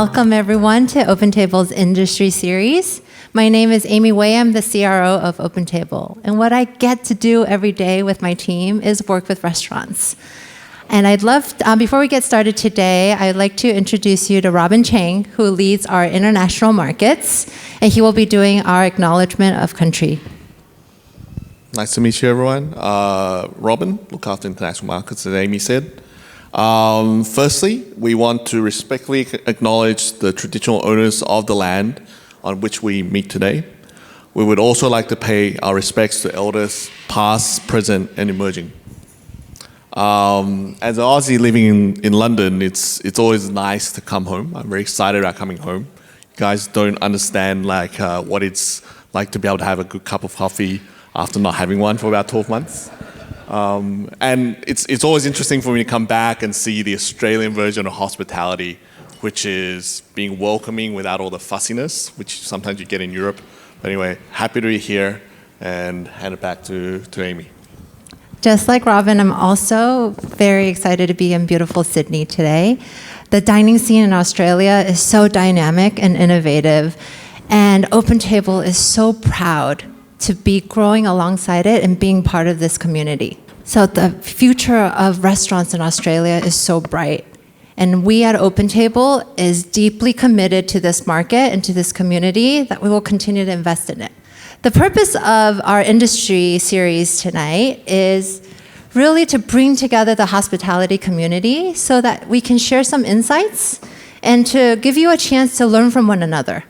Welcome everyone to OpenTable's Industry Series. My name is Amy Wei. I'm the CRO of OpenTable. And what I get to do every day with my team is work with restaurants. And I'd love, before we get started today, I'd like to introduce you to Robin Chang, who leads our international markets, and he will be doing our acknowledgement of country. Nice to meet you, everyone. Robin, look after international markets, as Amy said. Firstly, we want to respectfully acknowledge the traditional owners of the land on which we meet today. We would also like to pay our respects to elders past, present, and emerging. As an Aussie living in London, it's always nice to come home. I'm very excited about coming home. You guys don't understand what it's like to be able to have a good cup of coffee after not having one for about 12 months. And it's always interesting for me to come back and see the Australian version of hospitality, which is being welcoming without all the fussiness, which sometimes you get in Europe. But anyway, happy to be here and hand it back to Amy. Just like Robin, I'm also very excited to be in beautiful Sydney today. The dining scene in Australia is so dynamic and innovative, and OpenTable is so proud to be growing alongside it and being part of this community. So the future of restaurants in Australia is so bright. And we at OpenTable is deeply committed to this market and to this community that we will continue to invest in it. The purpose of our industry series tonight is really to bring together the hospitality community so that we can share some insights and to give you a chance to learn from one another.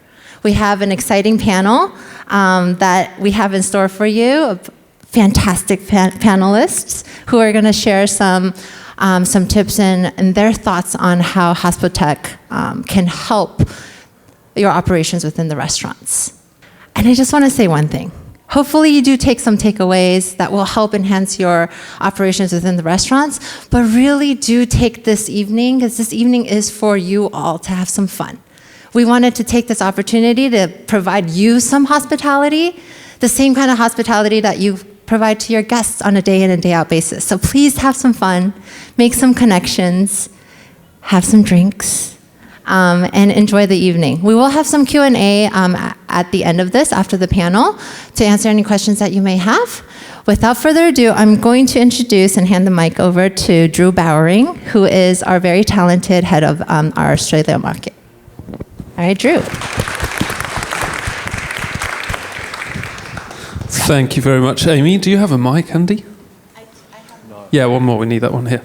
We have an exciting panel that we have in store for you, fantastic panelists who are going to share some tips and their thoughts on how HospoTech can help your operations within the restaurants. And I just want to say one thing. Hopefully you do take some takeaways that will help enhance your operations within the restaurants, but really do take this evening, because this evening is for you all to have some fun. We wanted to take this opportunity to provide you some hospitality, the same kind of hospitality that you provide to your guests on a day in and day out basis. So please have some fun, make some connections, have some drinks, and enjoy the evening. We will have some Q&A at the end of this, after the panel, to answer any questions that you may have. Without further ado, I'm going to introduce and hand the mic over to Drew Bowering, who is our very talented head of our Australia market. All right, Drew. Thank you very much, Amy. Do you have a mic, Andy? I have not. Yeah, one more. We need that one here.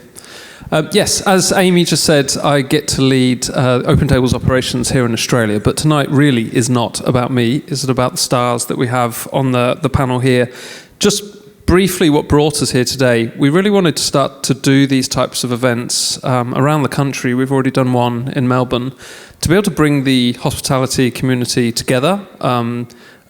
Yes, as Amy just said, I get to lead OpenTable's operations here in Australia, but tonight really is not about me. It's about the stars that we have on the panel here. Just briefly, what brought us here today, we really wanted to start to do these types of events around the country. We've already done one in Melbourne, to be able to bring the hospitality community together,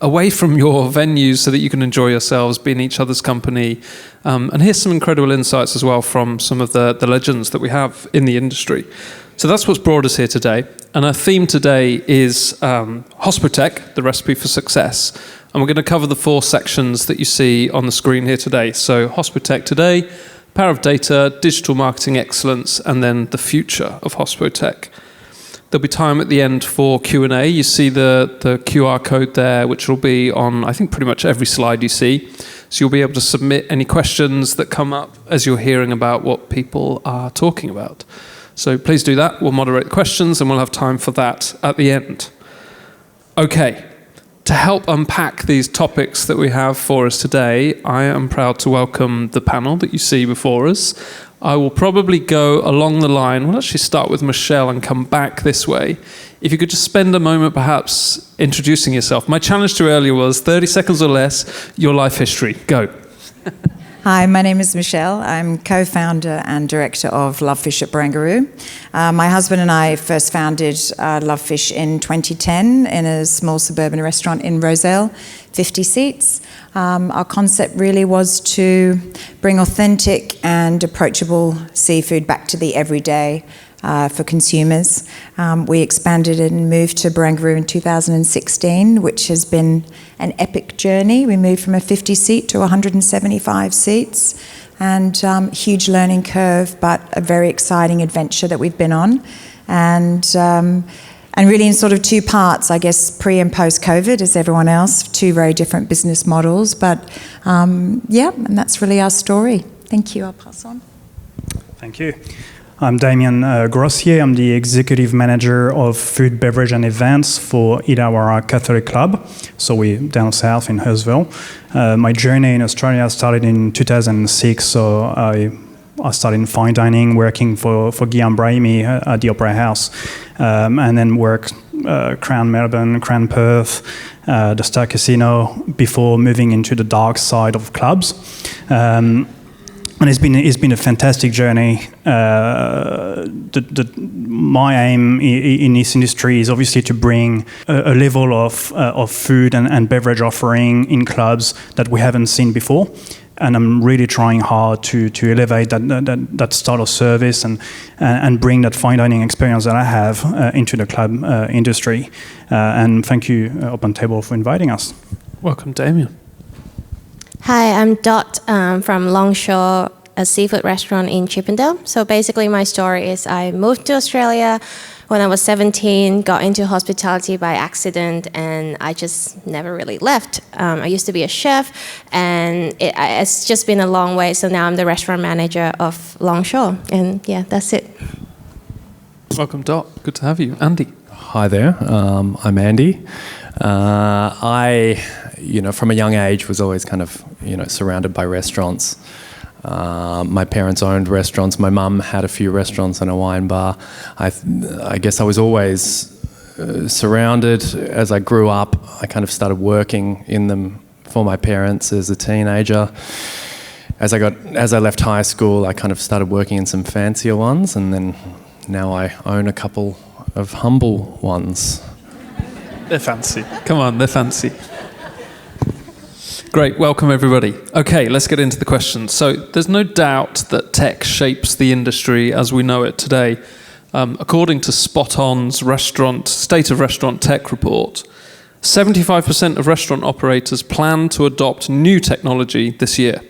away from your venues so that you can enjoy yourselves, be in each other's company, and hear some incredible insights as well from some of the legends that we have in the industry. So that's what's brought us here today. And our theme today is HospoTech, the recipe for success. And we're going to cover the 4 sections that you see on the screen here today. So HospoTech today, power of data, digital marketing excellence, and then the future of HospoTech. There'll be time at the end for Q&A. You see the QR code there, which will be on, I think, pretty much every slide you see. So you'll be able to submit any questions that come up as you're hearing about what people are talking about. So please do that. We'll moderate the questions and we'll have time for that at the end. Okay, to help unpack these topics that we have for us today, I am proud to welcome the panel that you see before us. I will probably go along the line. We'll actually start with Michelle and come back this way. If you could just spend a moment perhaps introducing yourself. My challenge to you earlier was 30 seconds or less, your life history. Go. Hi, my name is Michelle. I'm co-founder and director of Lovefish at Barangaroo. My husband and I first founded Lovefish in 2010 in a small suburban restaurant in Rozelle, 50 seats. Our concept really was to bring authentic and approachable seafood back to the everyday for consumers. We expanded and moved to Barangaroo in 2016, which has been an epic journey. We moved from a 50 seat to 175 seats, and huge learning curve, but a very exciting adventure that we've been on. And And really in sort of two parts, I guess, pre and post-COVID, as everyone else, two very different business models. But yeah, and that's really our story. Thank you. I'll pass on. Thank you. I'm Damien Grossier. I'm the Executive Manager of Food, Beverage and Events for Illawarra Catholic Club. So we're down south in Hurstville. My journey in Australia started in 2006. So I started in fine dining, working for Guillaume Brahimi at the Opera House, and then worked Crown Melbourne, Crown Perth, the Star Casino, before moving into the dark side of clubs. And it's been a fantastic journey. My aim in this industry is obviously to bring a level of food and beverage offering in clubs that we haven't seen before. And I'm really trying hard to elevate that style of service and bring that fine dining experience that I have into the club industry. And thank you, OpenTable, for inviting us. Welcome, Damien. Hi, I'm Dot from Longshore, a seafood restaurant in Chippendale. So basically my story is I moved to Australia when I was 17, got into hospitality by accident, and I just never really left. I used to be a chef, and it's just been a long way. So now I'm the restaurant manager of Longshore, and yeah, that's it. Welcome, Dot. Good to have you. Andy. Hi there. I'm Andy. I, from a young age was always kind of, surrounded by restaurants. My parents owned restaurants. My mum had a few restaurants and a wine bar. I guess I was always surrounded. As I grew up, I kind of started working in them for my parents as a teenager. As I left high school, I kind of started working in some fancier ones, and then now I own a couple of humble ones. They're fancy. Come on, they're fancy. Great, welcome everybody. Okay, let's get into the questions. So there's no doubt that tech shapes the industry as we know it today. According to Spot On's State of Restaurant Tech report, 75% of restaurant operators plan to adopt new technology this year.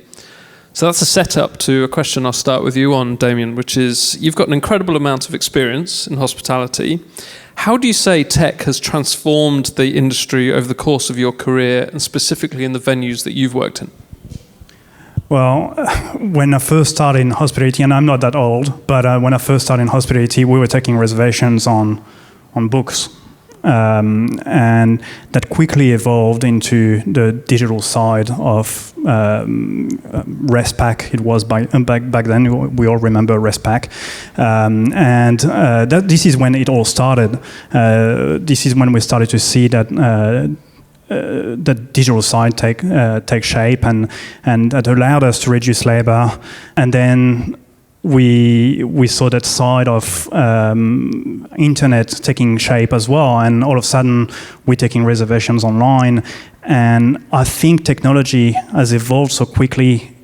So that's a setup to a question I'll start with you on, Damien, which is, you've got an incredible amount of experience in hospitality. How do you say tech has transformed the industry over the course of your career, and specifically in the venues that you've worked in? Well, when I first started in hospitality, and I'm not that old, but when I first started in hospitality, we were taking reservations on books. And that quickly evolved into the digital side of ResPack. It was back then. We all remember ResPack, and this is when it all started. This is when we started to see that the digital side take shape, and that allowed us to reduce labor, and then we saw that side of internet taking shape as well, and all of a sudden we're taking reservations online. And I think technology has evolved so quickly.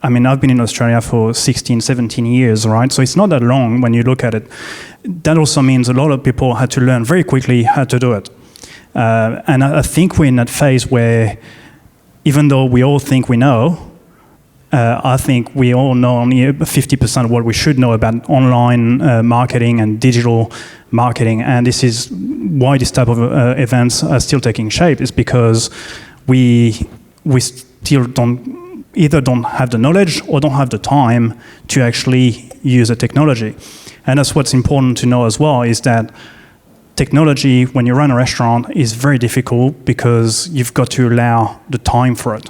I mean, I've been in Australia for 16, 17 years, right? So it's not that long when you look at it. That also means a lot of people had to learn very quickly how to do it. And I think we're in that phase where, even though we all think we know, I think we all know only 50% of what we should know about online marketing and digital marketing. And this is why this type of events are still taking shape, is because we still either don't have the knowledge or don't have the time to actually use the technology. And that's what's important to know as well, is that technology, when you run a restaurant, is very difficult because you've got to allow the time for it.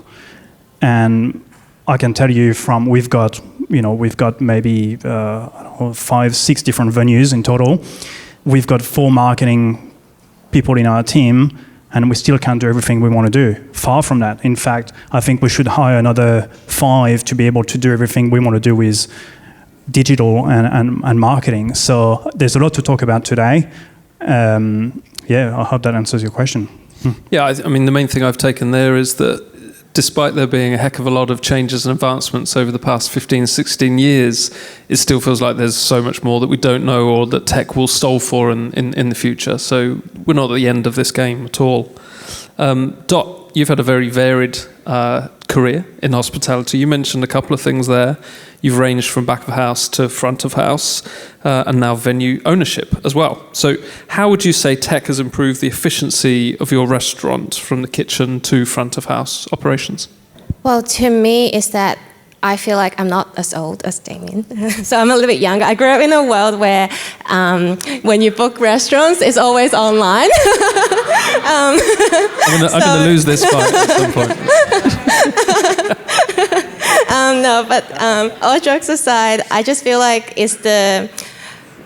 And I can tell you we've got maybe 5-6 different venues in total. We've got 4 marketing people in our team, and we still can't do everything we want to do. Far from that. In fact, I think we should hire another 5 to be able to do everything we want to do with digital and marketing. So there's a lot to talk about today. I hope that answers your question. Yeah, I mean, the main thing I've taken there is that despite there being a heck of a lot of changes and advancements over the past 15, 16 years, it still feels like there's so much more that we don't know, or that tech will solve for in the future. So we're not at the end of this game at all. Dot, you've had a very varied career in hospitality. You mentioned a couple of things there. You've ranged from back of house to front of house, and now venue ownership as well. So how would you say tech has improved the efficiency of your restaurant from the kitchen to front of house operations? Well, to me, is that I feel like I'm not as old as Damien. So I'm a little bit younger. I grew up in a world where when you book restaurants, it's always online. I'm going to lose this fight at some point. No, but all jokes aside, I just feel like it's the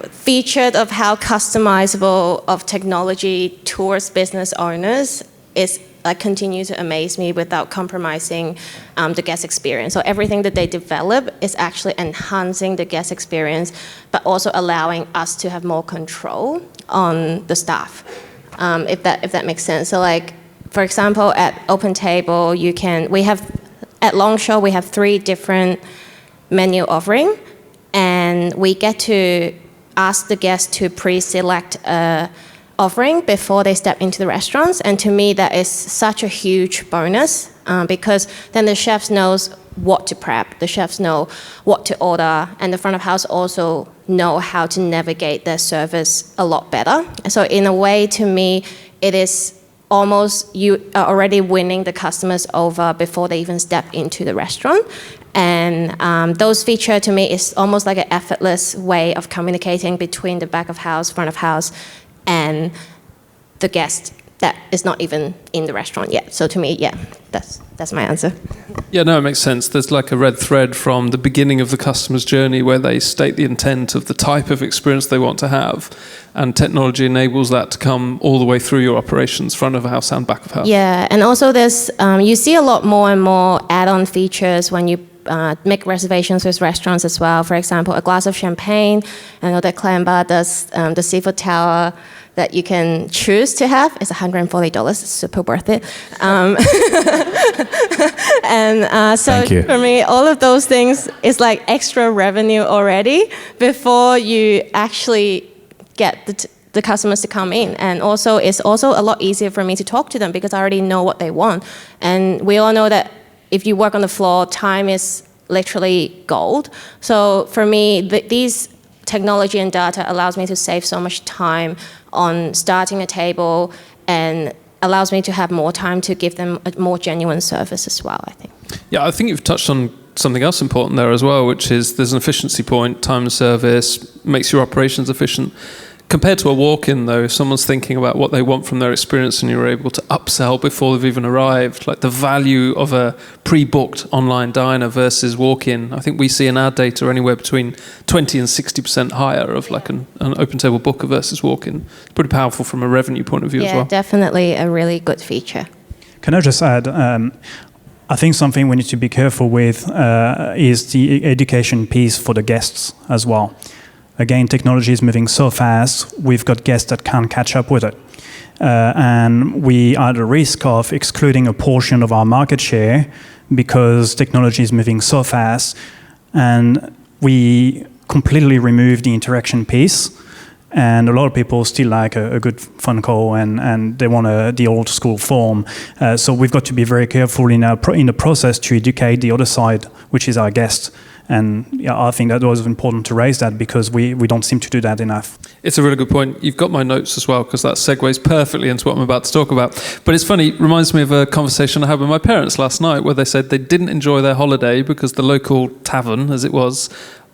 feature of how customizable of technology towards business owners is like continue to amaze me without compromising the guest experience. So everything that they develop is actually enhancing the guest experience, but also allowing us to have more control on the staff, if that makes sense. So like, for example, at OpenTable, at Longshore, we have 3 different menu offering, and we get to ask the guests to pre-select a offering before they step into the restaurants. And to me, that is such a huge bonus because then the chefs knows what to prep, the chefs know what to order, and the front of house also know how to navigate their service a lot better. So in a way, to me, it is almost you are already winning the customers over before they even step into the restaurant. And those features to me is almost like an effortless way of communicating between the back of house, front of house, and the guest that is not even in the restaurant yet. So to me, yeah, that's my answer. Yeah, no, it makes sense. There's like a red thread from the beginning of the customer's journey where they state the intent of the type of experience they want to have, and technology enables that to come all the way through your operations, front of house and back of house. Yeah, and also there's you see a lot more and more add-on features when you make reservations with restaurants as well. For example, a glass of champagne. I know that Clambar does the seafood tower that you can choose to have. It's $140. It's super worth it. And so for me, all of those things is like extra revenue already before you actually get the customers to come in. And also, it's also a lot easier for me to talk to them because I already know what they want. And we all know that if you work on the floor, time is literally gold. So for me, these technology and data allows me to save so much time on starting a table and allows me to have more time to give them a more genuine service as well, I think. Yeah, I think you've touched on something else important there as well, which is there's an efficiency point, time to service, makes your operations efficient. Compared to a walk-in, though, if someone's thinking about what they want from their experience and you're able to upsell before they've even arrived, like the value of a pre-booked online diner versus walk-in, I think we see in our data anywhere between 20 and 60% higher of like an OpenTable booker versus walk-in. It's pretty powerful from a revenue point of view as well. Yeah, definitely a really good feature. Can I just add, I think something we need to be careful with is the education piece for the guests as well. Again, technology is moving so fast, we've got guests that can't catch up with it. And we are at the risk of excluding a portion of our market share because technology is moving so fast and we completely remove the interaction piece. And a lot of people still like a good phone call and they want the old school form. So we've got to be very careful in the process to educate the other side, which is our guest. And yeah, I think that was important to raise that because we don't seem to do that enough. It's a really good point. You've got my notes as well because that segues perfectly into what I'm about to talk about. But it's funny, it reminds me of a conversation I had with my parents last night where they said they didn't enjoy their holiday because the local tavern, as it was,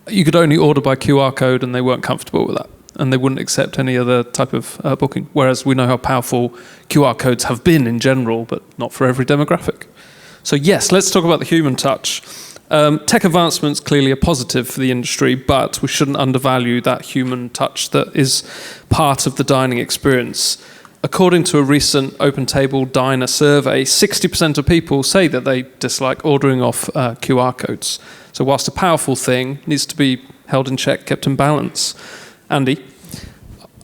you could only order by QR code and they weren't comfortable with that. And they wouldn't accept any other type of booking. Whereas we know how powerful QR codes have been in general, but not for every demographic. So yes, let's talk about the human touch. Tech advancement's clearly a positive for the industry, but we shouldn't undervalue that human touch that is part of the dining experience. According to a recent OpenTable diner survey, 60% of people say that they dislike ordering off QR codes. So whilst a powerful thing, it needs to be held in check, kept in balance. Andy,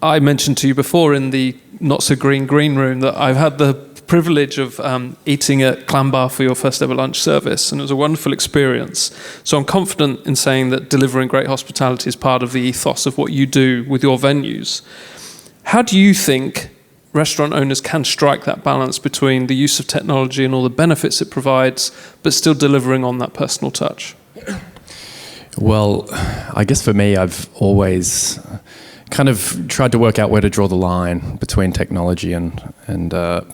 I mentioned to you before in the not-so-green green room that I've had the privilege of eating at Clambar for your first ever lunch service, and it was a wonderful experience. So I'm confident in saying that delivering great hospitality is part of the ethos of what you do with your venues. How do you think restaurant owners can strike that balance between the use of technology and all the benefits it provides, but still delivering on that personal touch? Well, I guess for me, I've always kind of tried to work out where to draw the line between technology and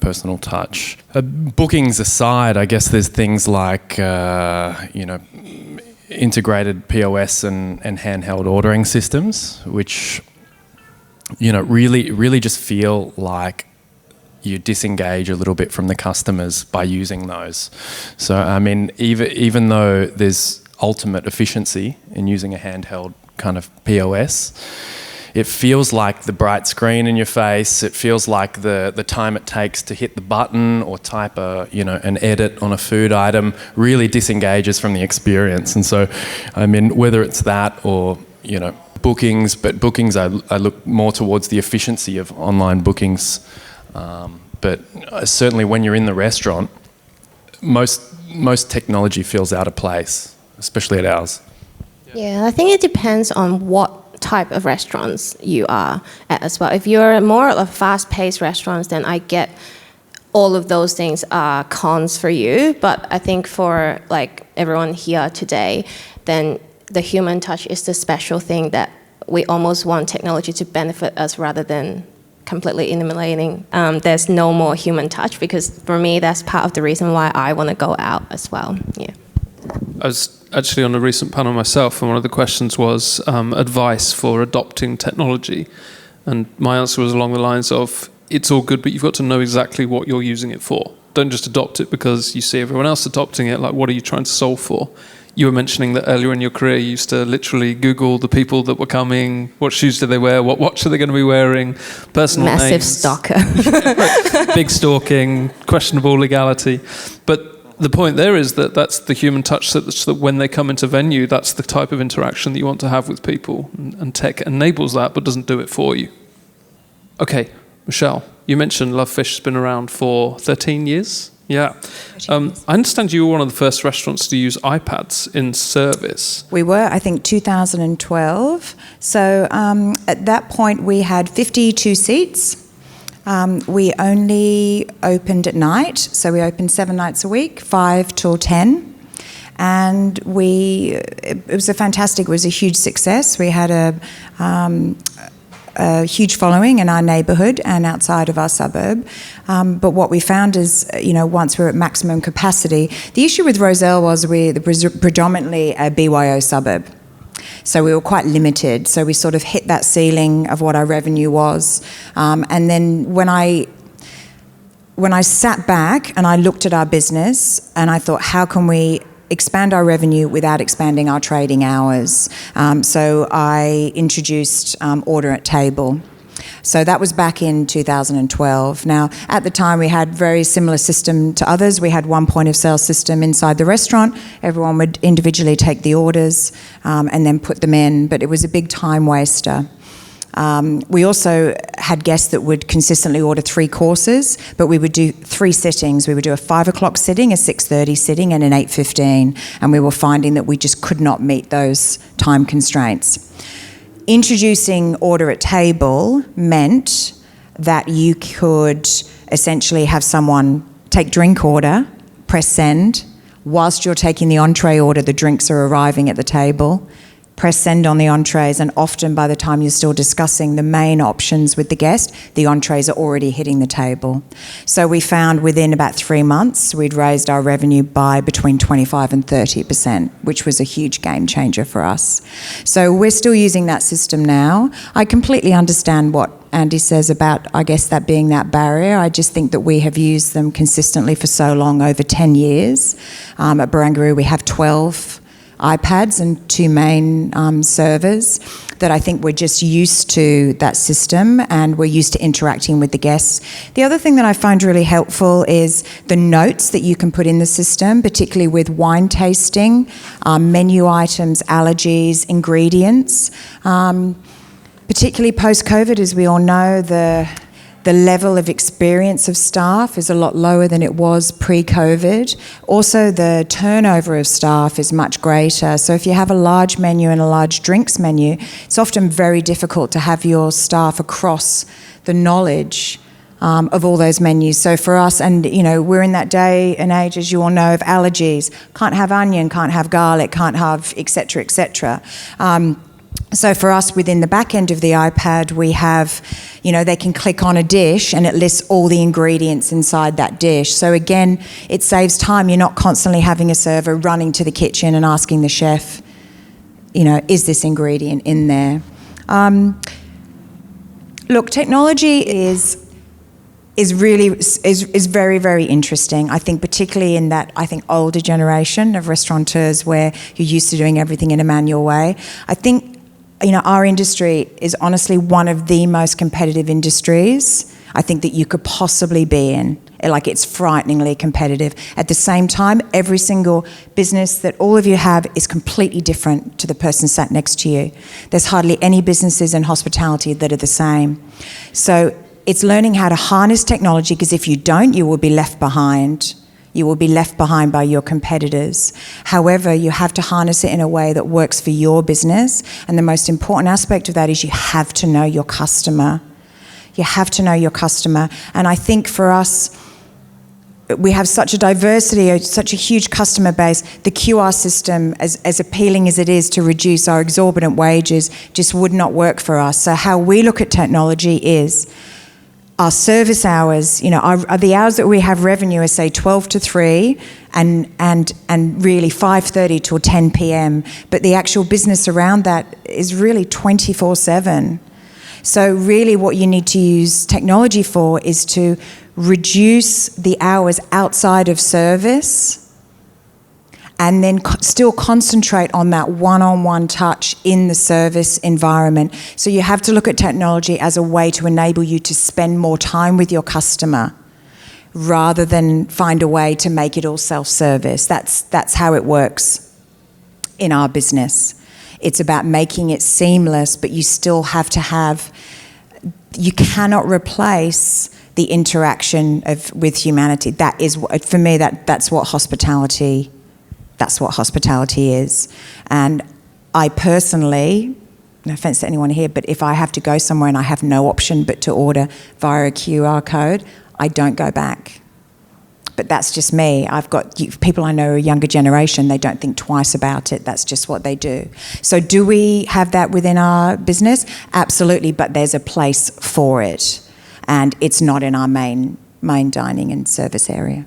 personal touch. Bookings aside, I guess there's things like, integrated POS and handheld ordering systems, which, really just feel like you disengage a little bit from the customers by using those. So, I mean, even though there's ultimate efficiency in using a handheld kind of POS, it feels like the bright screen in your face. It feels like the time it takes to hit the button or type an edit on a food item really disengages from the experience. And so, I mean, whether it's that or, bookings, but bookings, I look more towards the efficiency of online bookings. But certainly when you're in the restaurant, most technology feels out of place, especially at ours. Yeah, I think it depends on what type of restaurants you are at as well. If you're more of a fast-paced restaurants, then I get all of those things are cons for you. But I think for like everyone here today, then the human touch is the special thing that we almost want technology to benefit us rather than completely eliminating. There's no more human touch, because for me, that's part of the reason why I want to go out as well. Yeah. I was actually on a recent panel myself, and one of the questions was advice for adopting technology. And my answer was along the lines of, it's all good, but you've got to know exactly what you're using it for. Don't just adopt it because you see everyone else adopting it. Like, what are you trying to solve for? You were mentioning that earlier in your career, you used to literally Google the people that were coming, what shoes do they wear, what watch are they going to be wearing, personal Massive names. stalker. Right. Big stalking, questionable legality. But the point there is that that's the human touch, so that when they come into venue, that's the type of interaction that you want to have with people. And tech enables that, but doesn't do it for you. Okay, Michelle, you mentioned Lovefish has been around for 13 years. Yeah. I understand you were one of the first restaurants to use iPads in service. We were, I think, 2012. So at that point, we had 52 seats. We only opened at night. So we opened 7 nights a week, 5 till 10. And it was it was a huge success. We had a huge following in our neighbourhood and outside of our suburb. But what we found is, once we were at maximum capacity, the issue with Rozelle was we're predominantly a BYO suburb. So we were quite limited. So we sort of hit that ceiling of what our revenue was. And then when I sat back and I looked at our business and I thought, how can we expand our revenue without expanding our trading hours? So I introduced order at table. So that was back in 2012. Now, at the time, we had very similar system to others. We had one point of sale system inside the restaurant. Everyone would individually take the orders and then put them in, but it was a big time waster. We also had guests that would consistently order 3 courses, but we would do 3 sittings. We would do a 5 o'clock sitting, a 6:30 sitting, and an 8:15. And we were finding that we just could not meet those time constraints. Introducing order at table meant that you could essentially have someone take drink order, press send. Whilst you're taking the entree order, the drinks are arriving at the table. Press send on the entrees, and often by the time you're still discussing the main options with the guest, the entrees are already hitting the table. So we found within about 3 months, we'd raised our revenue by between 25 and 30%, which was a huge game changer for us. So we're still using that system now. I completely understand what Andy says about, I guess, that being that barrier. I just think that we have used them consistently for so long, over 10 years. At Barangaroo, we have 12 iPads and 2 main servers, that I think we're just used to that system and we're used to interacting with the guests. The other thing that I find really helpful is the notes that you can put in the system, particularly with wine tasting, menu items, allergies, ingredients. Particularly post-COVID, as we all know, the level of experience of staff is a lot lower than it was pre-COVID. Also, the turnover of staff is much greater. So if you have a large menu and a large drinks menu, it's often very difficult to have your staff across the knowledge of all those menus. So for us, and we're in that day and age, as you all know, of allergies. Can't have onion, can't have garlic, can't have et cetera, et cetera. So for us, within the back end of the iPad, we have, they can click on a dish and it lists all the ingredients inside that dish. So again, it saves time. You're not constantly having a server running to the kitchen and asking the chef, is this ingredient in there? Look, technology is very, very interesting. I think particularly in that, older generation of restaurateurs where you're used to doing everything in a manual way. I think, our industry is honestly one of the most competitive industries I think that you could possibly be in. Like, it's frighteningly competitive. At the same time, every single business that all of you have is completely different to the person sat next to you. There's hardly any businesses in hospitality that are the same. So it's learning how to harness technology, because if you don't, you will be left behind. You will be left behind by your competitors. However, you have to harness it in a way that works for your business. And the most important aspect of that is you have to know your customer. You have to know your customer. And I think for us, we have such a diversity, such a huge customer base. The QR system, as appealing as it is to reduce our exorbitant wages, just would not work for us. So how we look at technology is our service hours, the hours that we have revenue are, say, 12 to 3 and really 5:30 till 10 p.m. But the actual business around that is really 24/7. So really what you need to use technology for is to reduce the hours outside of service and then still concentrate on that one-on-one touch in the service environment. So you have to look at technology as a way to enable you to spend more time with your customer rather than find a way to make it all self-service. That's how it works in our business. It's about making it seamless, but you still have to you cannot replace the interaction with humanity. That is, for me, that's what hospitality is. And I personally, no offense to anyone here, but if I have to go somewhere and I have no option but to order via a QR code, I don't go back. But that's just me. I've got people I know are a younger generation, they don't think twice about it. That's just what they do. So do we have that within our business? Absolutely, but there's a place for it. And it's not in our main dining and service area.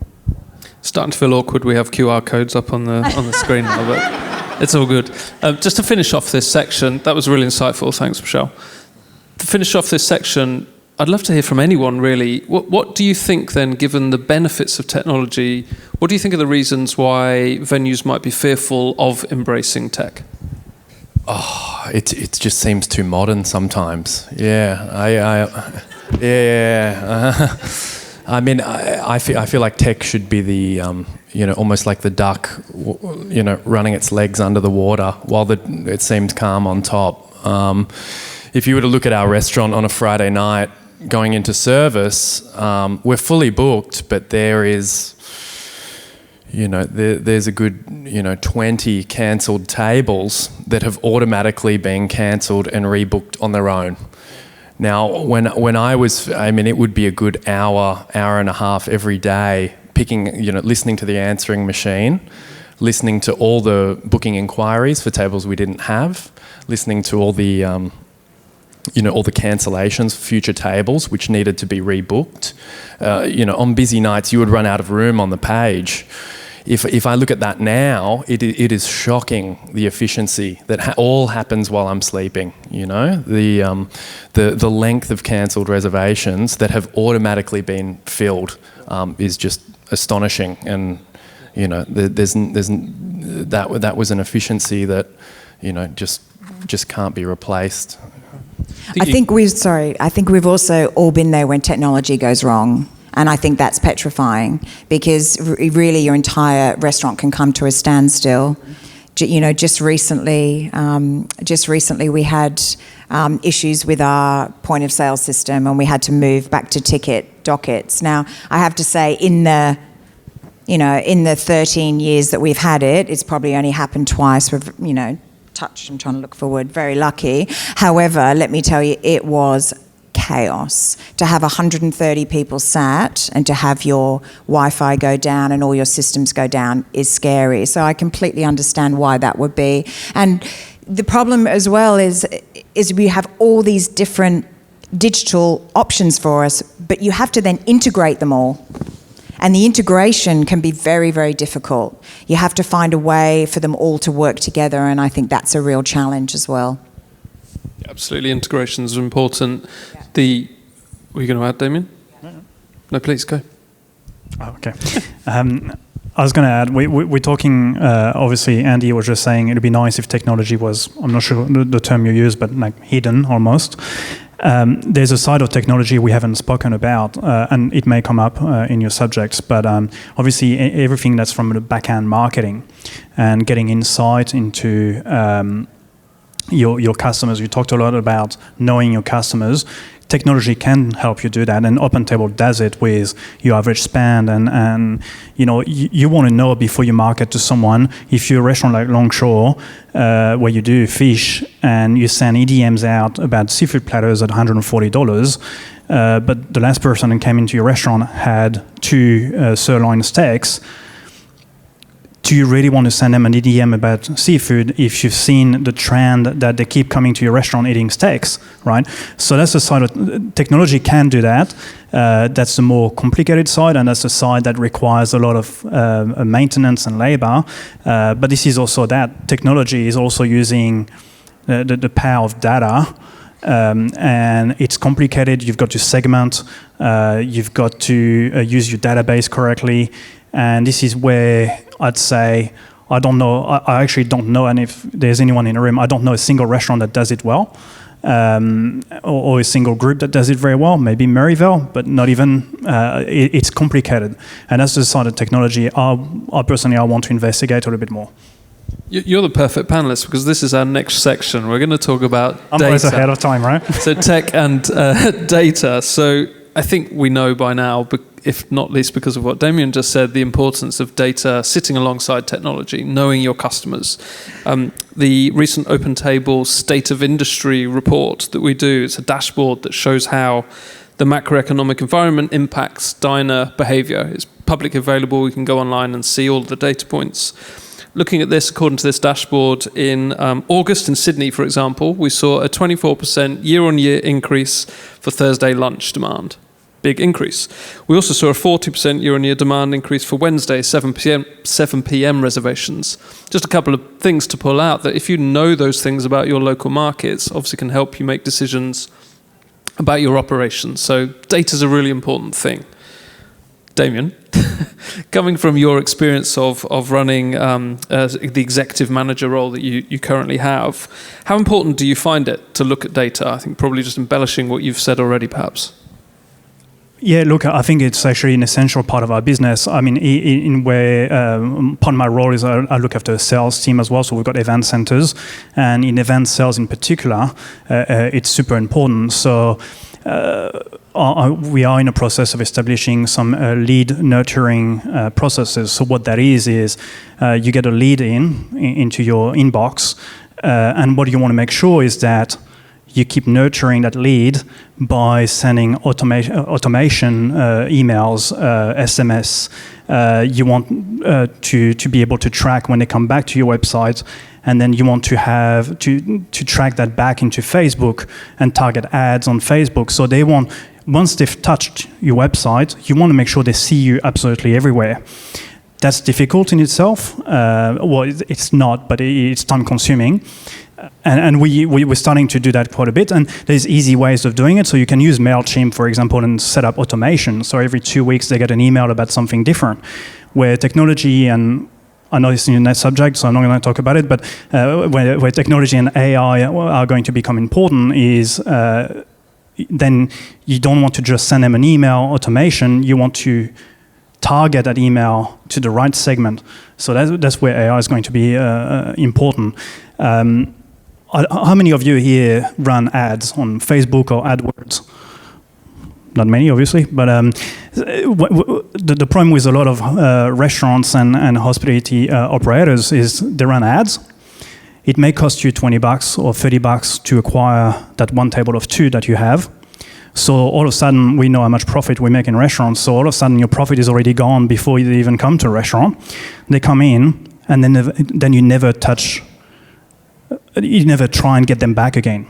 Starting to feel awkward. We have QR codes up on the screen now, but it's all good. Just to finish off this section, that was really insightful. Thanks, Michelle. To finish off this section, I'd love to hear from anyone, really. What do you think, then, given the benefits of technology, what do you think are the reasons why venues might be fearful of embracing tech? Oh, it just seems too modern sometimes. Yeah, I mean, I feel like tech should be the, almost like the duck, running its legs under the water while it seems calm on top. If you were to look at our restaurant on a Friday night going into service, we're fully booked, but there is, there's a good, 20 cancelled tables that have automatically been cancelled and rebooked on their own. Now, when I was, it would be a good hour and a half every day, listening to the answering machine, listening to all the booking inquiries for tables we didn't have, listening to all the, all the cancellations for future tables which needed to be rebooked. On busy nights, you would run out of room on the page. If I look at that now, it is shocking, the efficiency that all happens while I'm sleeping. The length of cancelled reservations that have automatically been filled is just astonishing, and that was an efficiency that just can't be replaced. I think we've also all been there when technology goes wrong. And I think that's petrifying, because really your entire restaurant can come to a standstill. Just recently we had issues with our point of sale system, and we had to move back to ticket dockets. Now, I have to say, in the 13 years that we've had it, it's probably only happened twice. I'm trying to look forward, very lucky. However, let me tell you, it was chaos. To have 130 people sat and to have your Wi-Fi go down and all your systems go down is scary. So I completely understand why that would be. And the problem as well is we have all these different digital options for us, but you have to then integrate them all. And the integration can be very, very difficult. You have to find a way for them all to work together, and I think that's a real challenge as well. Absolutely, integrations are important. Were you going to add, Damien? No, please, go. Oh, okay. I was going to add, we're talking, obviously, Andy was just saying it'd be nice if technology was, I'm not sure the term you use, but like hidden almost. There's a side of technology we haven't spoken about, and it may come up in your subjects, but obviously everything that's from the back-end marketing and getting insight into your customers. You talked a lot about knowing your customers. Technology can help you do that, and OpenTable does it with your average spend. And you want to know before you market to someone. If you're a restaurant like Longshore, where you do fish, and you send EDMs out about seafood platters at $140, but the last person that came into your restaurant had 2 sirloin steaks, do you really want to send them an EDM about seafood if you've seen the trend that they keep coming to your restaurant eating steaks, right? So that's the side of technology can do that. That's the more complicated side, and that's the side that requires a lot of maintenance and labor. But this is also that technology is also using the power of data. And it's complicated. You've got to segment. You've got to use your database correctly. And this is where I'd say, I don't know, I actually don't know, and if there's anyone in the room, I don't know a single restaurant that does it well, or a single group that does it very well, maybe Maryville, but not even, it's complicated. And that's the side of technology I want to investigate a little bit more. You're the perfect panelist, because this is our next section. We're going to talk about data. I'm always ahead of time, right? So tech and data. So I think we know by now, if not least because of what Damien just said, the importance of data sitting alongside technology, knowing your customers. The recent OpenTable State of Industry report that we do, it's a dashboard that shows how the macroeconomic environment impacts diner behavior. It's publicly available. You can go online and see all the data points. Looking at this, according to this dashboard, in August in Sydney, for example, we saw a 24% year-on-year increase for Thursday lunch demand. Big increase. We also saw a 40% year-on-year demand increase for Wednesday 7 p.m. reservations. Just a couple of things to pull out, that if you know those things about your local markets, obviously can help you make decisions about your operations. So data is a really important thing. Damien, coming from your experience of running the executive manager role that you currently have, how important do you find it to look at data? I think probably just embellishing what you've said already, perhaps. Yeah, look, I think it's actually an essential part of our business. I mean, in where part of my role is I look after a sales team as well. So we've got event centers, and in event sales in particular, it's super important. So we are in a process of establishing some lead nurturing processes. So what that is you get a lead into your inbox, and what you want to make sure is that you keep nurturing that lead by sending automation emails, SMS. You want to be able to track when they come back to your website, and then you want to have to track that back into Facebook and target ads on Facebook. So they want, once they've touched your website, you want to make sure they see you absolutely everywhere. That's difficult in itself. Well, it's not, but it's time consuming. And we're starting to do that quite a bit, and there's easy ways of doing it. So you can use MailChimp, for example, and set up automation. So every 2 weeks they get an email about something different. Where technology, and I know it's in that subject, so I'm not going to talk about it, but where technology and AI are going to become important is then you don't want to just send them an email automation, you want to target that email to the right segment. So that's where AI is going to be important. How many of you here run ads on Facebook or AdWords? Not many, obviously, but the problem with a lot of restaurants and hospitality operators is they run ads. It may cost you $20 or $30 to acquire that one table of 2 that you have, So all of a sudden, we know how much profit we make in restaurants. So all of a sudden, your profit is already gone before you even come to a restaurant. They come in, and then you never try and get them back again.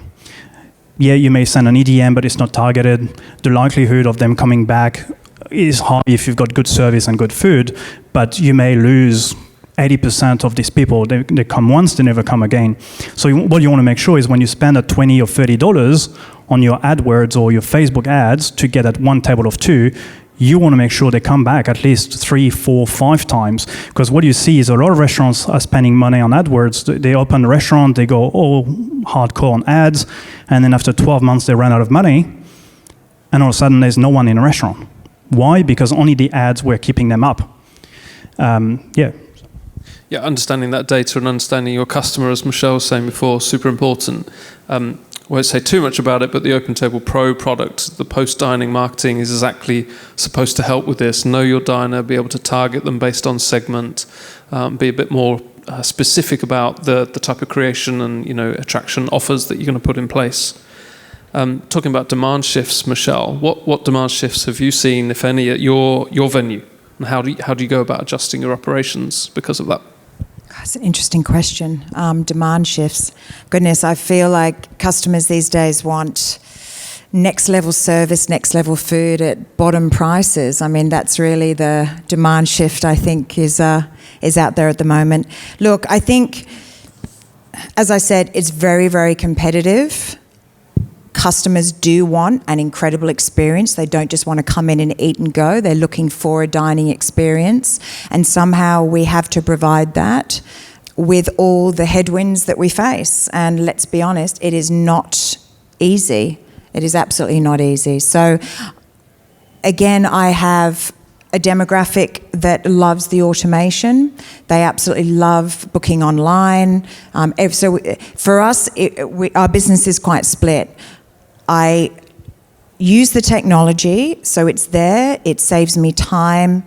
Yeah, you may send an EDM, but it's not targeted. The likelihood of them coming back is high if you've got good service and good food, but you may lose 80% of these people. They come once, they never come again. So what you want to make sure is when you spend a $20 or $30 on your AdWords or your Facebook ads to get at one table of two, you want to make sure they come back at least 3, 4, 5 times. Because what you see is a lot of restaurants are spending money on AdWords. They open a restaurant, they go all hardcore on ads, and then after 12 months they run out of money, and all of a sudden there's no one in a restaurant. Why? Because only the ads were keeping them up. Yeah, understanding that data and understanding your customer, as Michelle was saying before, super important. I won't say too much about it, but the OpenTable Pro product, the post-dining marketing, is exactly supposed to help with this. Know your diner, be able to target them based on segment, be a bit more specific about the type of creation and attraction offers that you're going to put in place. Talking about demand shifts, Michelle, what demand shifts have you seen, if any, at your venue? And how do you go about adjusting your operations because of that? That's an interesting question. Demand shifts. Goodness, I feel like customers these days want next level service, next level food at bottom prices. I mean, that's really the demand shift I think is out there at the moment. Look, I think, as I said, it's very, very competitive. Customers do want an incredible experience. They don't just want to come in and eat and go. They're looking for a dining experience. And somehow we have to provide that with all the headwinds that we face. And let's be honest, it is not easy. It is absolutely not easy. So again, I have a demographic that loves the automation. They absolutely love booking online. So for us, our business is quite split. I use the technology, so it's there, it saves me time,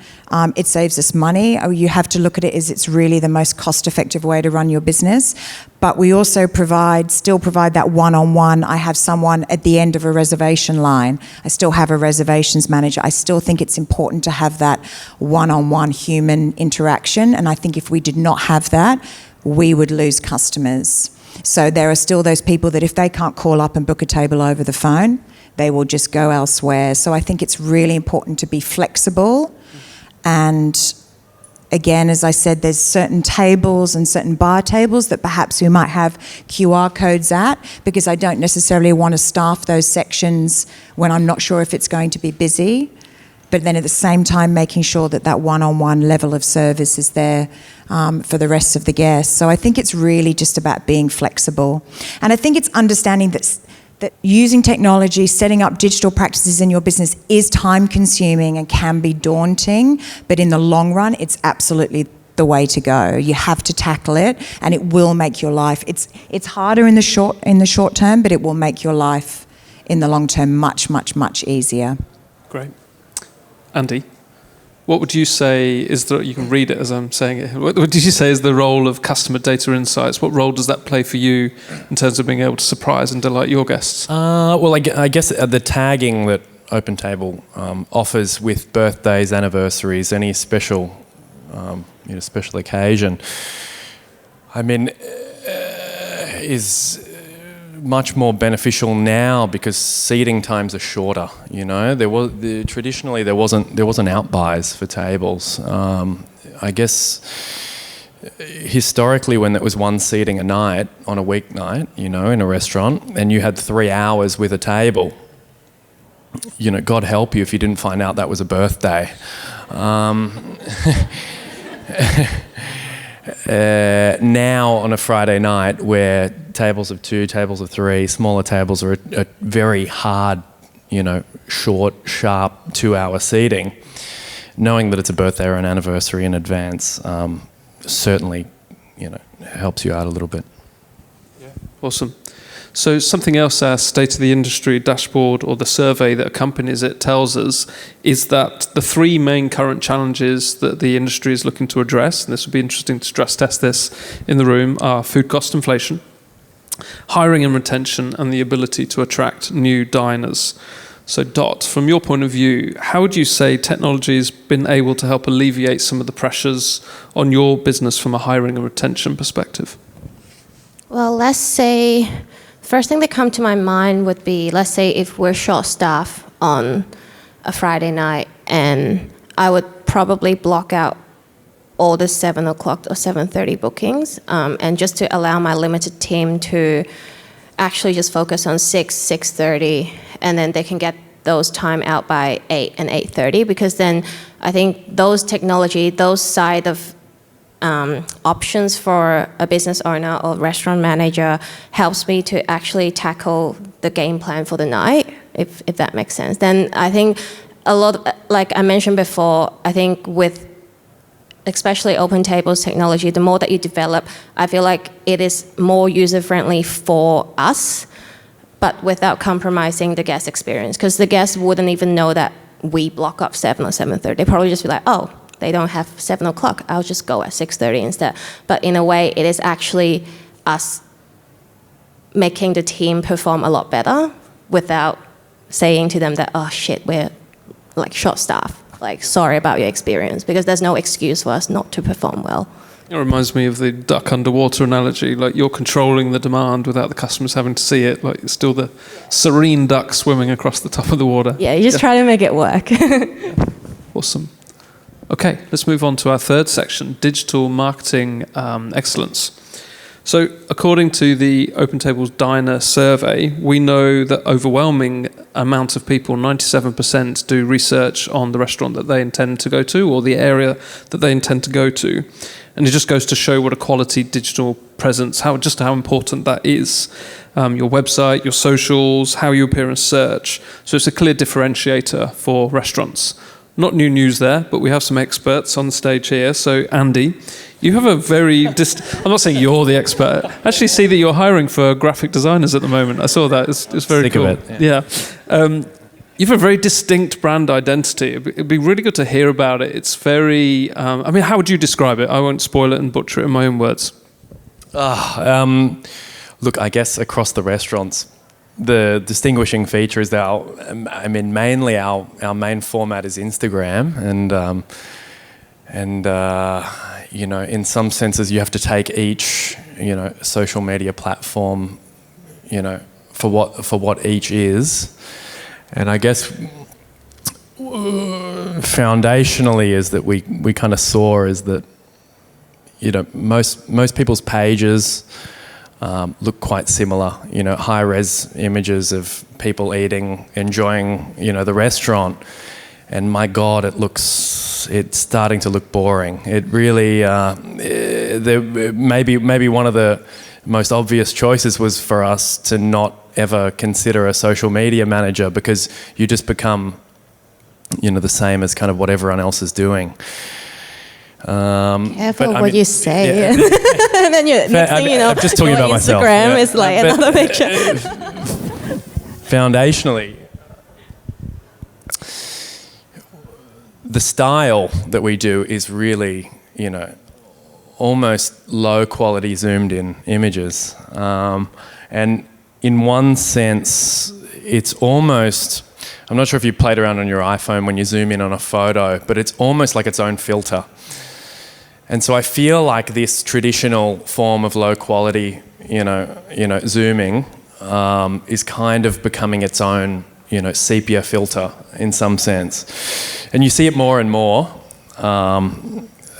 it saves us money. You have to look at it as it's really the most cost-effective way to run your business. But we also still provide that one-on-one. I have someone at the end of a reservation line. I still have a reservations manager. I still think it's important to have that one-on-one human interaction. And I think if we did not have that, we would lose customers. So there are still those people that if they can't call up and book a table over the phone, they will just go elsewhere. So I think it's really important to be flexible. And again, as I said, there's certain tables and certain bar tables that perhaps we might have QR codes at, because I don't necessarily want to staff those sections when I'm not sure if it's going to be busy. But then at the same time, making sure that one-on-one level of service is there for the rest of the guests. So I think it's really just about being flexible. And I think it's understanding that using technology, setting up digital practices in your business is time-consuming and can be daunting, but in the long run, it's absolutely the way to go. You have to tackle it, and it will make your life. It's harder in the short term, but it will make your life in the long term much, much, much easier. Great. Andy, what would you say is you can read it as I'm saying it, what did you say is the role of customer data insights? What role does that play for you in terms of being able to surprise and delight your guests? Well, I guess the tagging that OpenTable offers with birthdays, anniversaries, any special, special occasion, I mean, is much more beneficial now because seating times are shorter. Traditionally there wasn't outbuys for tables. I guess historically when there was one seating a night on a weeknight, in a restaurant, and you had 3 hours with a table, God help you if you didn't find out that was a birthday. Now on a Friday night where tables of 2, tables of 3, smaller tables are a very hard, short, sharp 2-hour seating, knowing that it's a birthday or an anniversary in advance certainly, helps you out a little bit. Yeah, awesome. So something else our State of the Industry dashboard or the survey that accompanies it tells us is that the 3 main current challenges that the industry is looking to address, and this would be interesting to stress test this in the room, are food cost inflation, hiring and retention, and the ability to attract new diners. So Dot, from your point of view, how would you say technology has been able to help alleviate some of the pressures on your business from a hiring and retention perspective? Well, let's say, first thing that come to my mind would be, let's say if we're short staff on a Friday night, and I would probably block out all the 7 o'clock or 7:30 bookings, and just to allow my limited team to actually just focus on 6:30, and then they can get those time out by 8 and 8:30, because then I think those technology, those side of options for a business owner or restaurant manager helps me to actually tackle the game plan for the night, if that makes sense. Then I think a lot, like I mentioned before, I think with especially OpenTable's technology, the more that you develop, I feel like it is more user-friendly for us, but without compromising the guest experience, because the guests wouldn't even know that we block up 7 or 7:30. They probably just be like, oh, they don't have 7 o'clock, I'll just go at 6:30 instead. But in a way, it is actually us making the team perform a lot better without saying to them that, oh shit, we're like short staff. Like, sorry about your experience, because there's no excuse for us not to perform well. It reminds me of the duck underwater analogy. Like, you're controlling the demand without the customers having to see it. Like, it's still the serene duck swimming across the top of the water. Yeah, you just try to make it work. Awesome. Okay, let's move on to our third section, digital marketing excellence. So according to the OpenTable's Diner survey, we know that overwhelming amount of people, 97%, do research on the restaurant that they intend to go to or the area that they intend to go to. And it just goes to show what a quality digital presence, how important that is. Your website, your socials, how you appear in search. So it's a clear differentiator for restaurants. Not new news there, but we have some experts on the stage here. So Andy, you have a very I'm not saying you're the expert. I actually see that you're hiring for graphic designers at the moment. I saw that. It's very Think cool. of it, Yeah. You have a very distinct brand identity. It'd be really good to hear about it. It's very, how would you describe it? I won't spoil it and butcher it in my own words. Look, I guess across the restaurants, the distinguishing feature is that mainly our main format is Instagram, and in some senses you have to take each social media platform for what each is, and I guess foundationally is that we kind of saw is that most people's pages look quite similar, high-res images of people eating, enjoying, the restaurant. And my God, it's starting to look boring. It really, maybe one of the most obvious choices was for us to not ever consider a social media manager, because you just become, the same as kind of what everyone else is doing. Careful what you say. Yeah. And then next thing you know, I'm just talking about myself. Instagram is like another picture. Foundationally, the style that we do is really, almost low quality zoomed in images. And in one sense, it's almost, I'm not sure if you played around on your iPhone when you zoom in on a photo, but it's almost like its own filter. And so I feel like this traditional form of low quality, zooming is kind of becoming its own, sepia filter in some sense. And you see it more and more,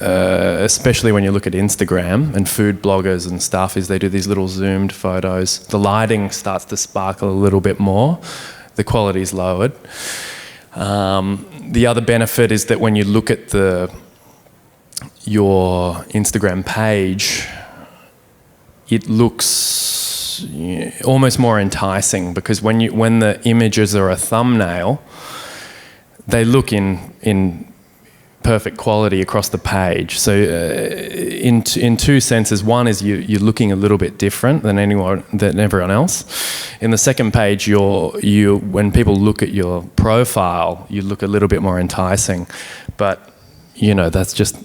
especially when you look at Instagram and food bloggers and stuff, is they do these little zoomed photos. The lighting starts to sparkle a little bit more. The quality is lowered. The other benefit is that when you look at your Instagram page, it looks almost more enticing, because when the images are a thumbnail, they look in perfect quality across the page. So in two senses, one is you're looking a little bit different than everyone else. In the second page, when people look at your profile, you look a little bit more enticing. But that's just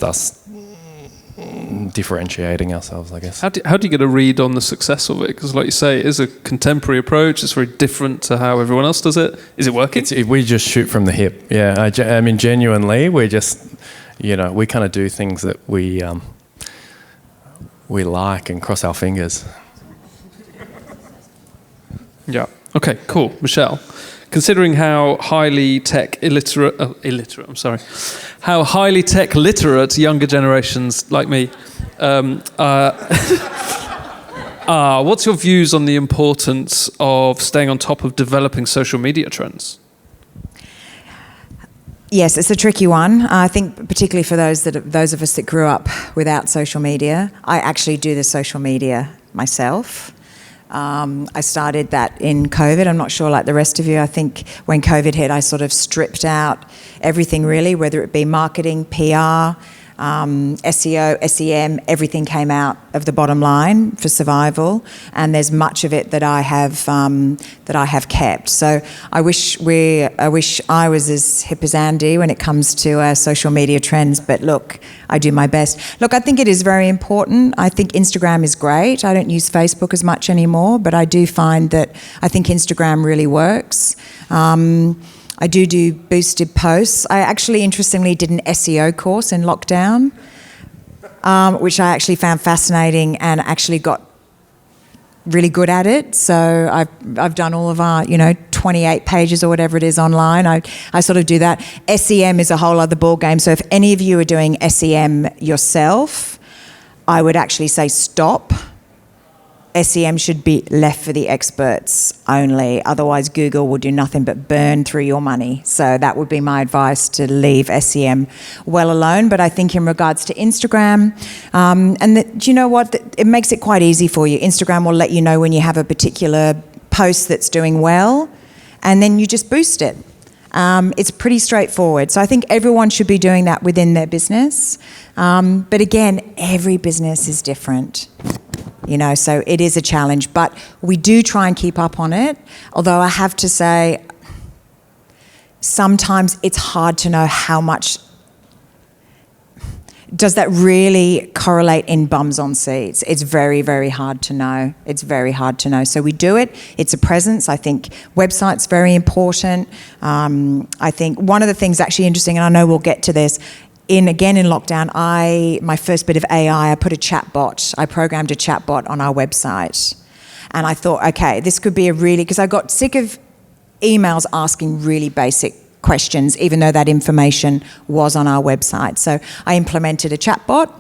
us differentiating ourselves, I guess. How do you get a read on the success of it? Because like you say, it is a contemporary approach. It's very different to how everyone else does it. Is it working? We just shoot from the hip. Yeah, I mean, genuinely, we just, we kind of do things that we like and cross our fingers. Yeah. Okay, cool. Michelle, considering how highly tech how highly tech literate younger generations like me what's your views on the importance of staying on top of developing social media trends? Yes, it's a tricky one. I think particularly for those of us that grew up without social media. I actually do the social media myself. I started that in COVID. I'm not sure like the rest of you. I think when COVID hit, I sort of stripped out everything really, whether it be marketing, PR, SEO, SEM, everything came out of the bottom line for survival, and there's much of it that I have kept. So I wish I was as hip as Andy when it comes to social media trends, but look, I do my best. Look, I think it is very important. I think Instagram is great. I don't use Facebook as much anymore, but I do find that I think Instagram really works. I do boosted posts. I actually, interestingly, did an SEO course in lockdown, which I actually found fascinating and actually got really good at it. So I've done all of our, 28 pages or whatever it is online. I sort of do that. SEM is a whole other ball game. So if any of you are doing SEM yourself, I would actually say stop. SEM should be left for the experts only. Otherwise, Google will do nothing but burn through your money. So that would be my advice, to leave SEM well alone. But I think in regards to Instagram, do you know what? It makes it quite easy for you. Instagram will let you know when you have a particular post that's doing well, and then you just boost it. It's pretty straightforward. So I think everyone should be doing that within their business. But again, every business is different. So it is a challenge, but we do try and keep up on it. Although I have to say, sometimes it's hard to know how much does that really correlate in bums on seats. It's very, very hard to know. It's very hard to know. So we do it. It's a presence. I think website's very important. I think one of the things actually interesting, and I know we'll get to this, in lockdown, my first bit of AI, I put a chatbot. I programmed a chatbot on our website. And I thought, okay, this could be because I got sick of emails asking really basic questions, even though that information was on our website. So I implemented a chatbot.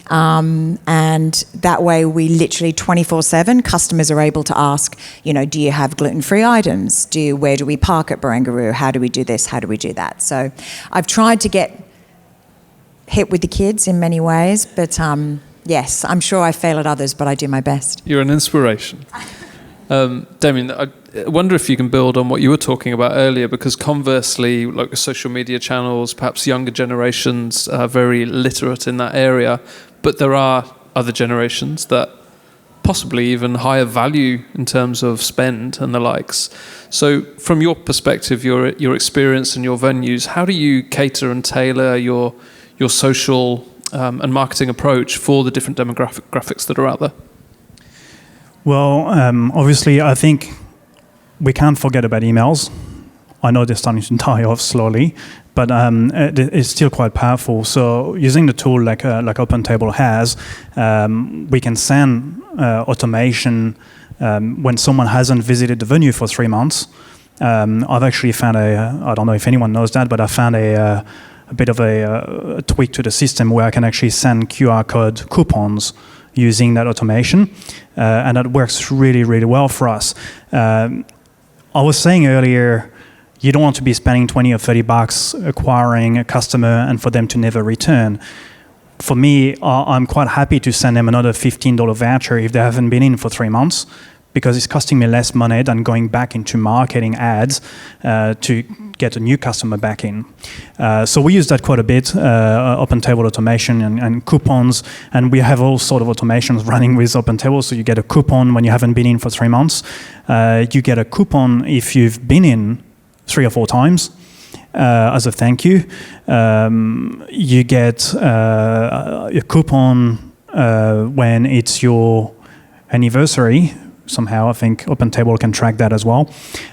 And that way we literally 24/7, customers are able to ask, do you have gluten-free items? Where do we park at Barangaroo? How do we do this? How do we do that? So I've tried to get hit with the kids in many ways, but yes, I'm sure I fail at others, but I do my best. You're an inspiration. Damien, I wonder if you can build on what you were talking about earlier, because conversely, like social media channels, perhaps younger generations are very literate in that area, but there are other generations that possibly even higher value in terms of spend and the likes. So from your perspective, your experience and your venues, how do you cater and tailor your social and marketing approach for the different demographics that are out there? Well, obviously, I think we can't forget about emails. I know they're starting to die off slowly, but it's still quite powerful. So using the tool like OpenTable has, we can send automation when someone hasn't visited the venue for 3 months. I've actually found I don't know if anyone knows that, but I found a bit of a tweak to the system where I can actually send QR code coupons using that automation, and that works really, really well for us. I was saying earlier, you don't want to be spending 20 or 30 bucks acquiring a customer and for them to never return. For me, I'm quite happy to send them another $15 voucher if they haven't been in for 3 months, because it's costing me less money than going back into marketing ads to get a new customer back in. So we use that quite a bit, OpenTable automation and coupons, and we have all sort of automations running with OpenTable. So you get a coupon when you haven't been in for 3 months. You get a coupon if you've been in 3 or 4 times as a thank you. You get a coupon when it's your anniversary. Somehow, I think OpenTable can track that as well,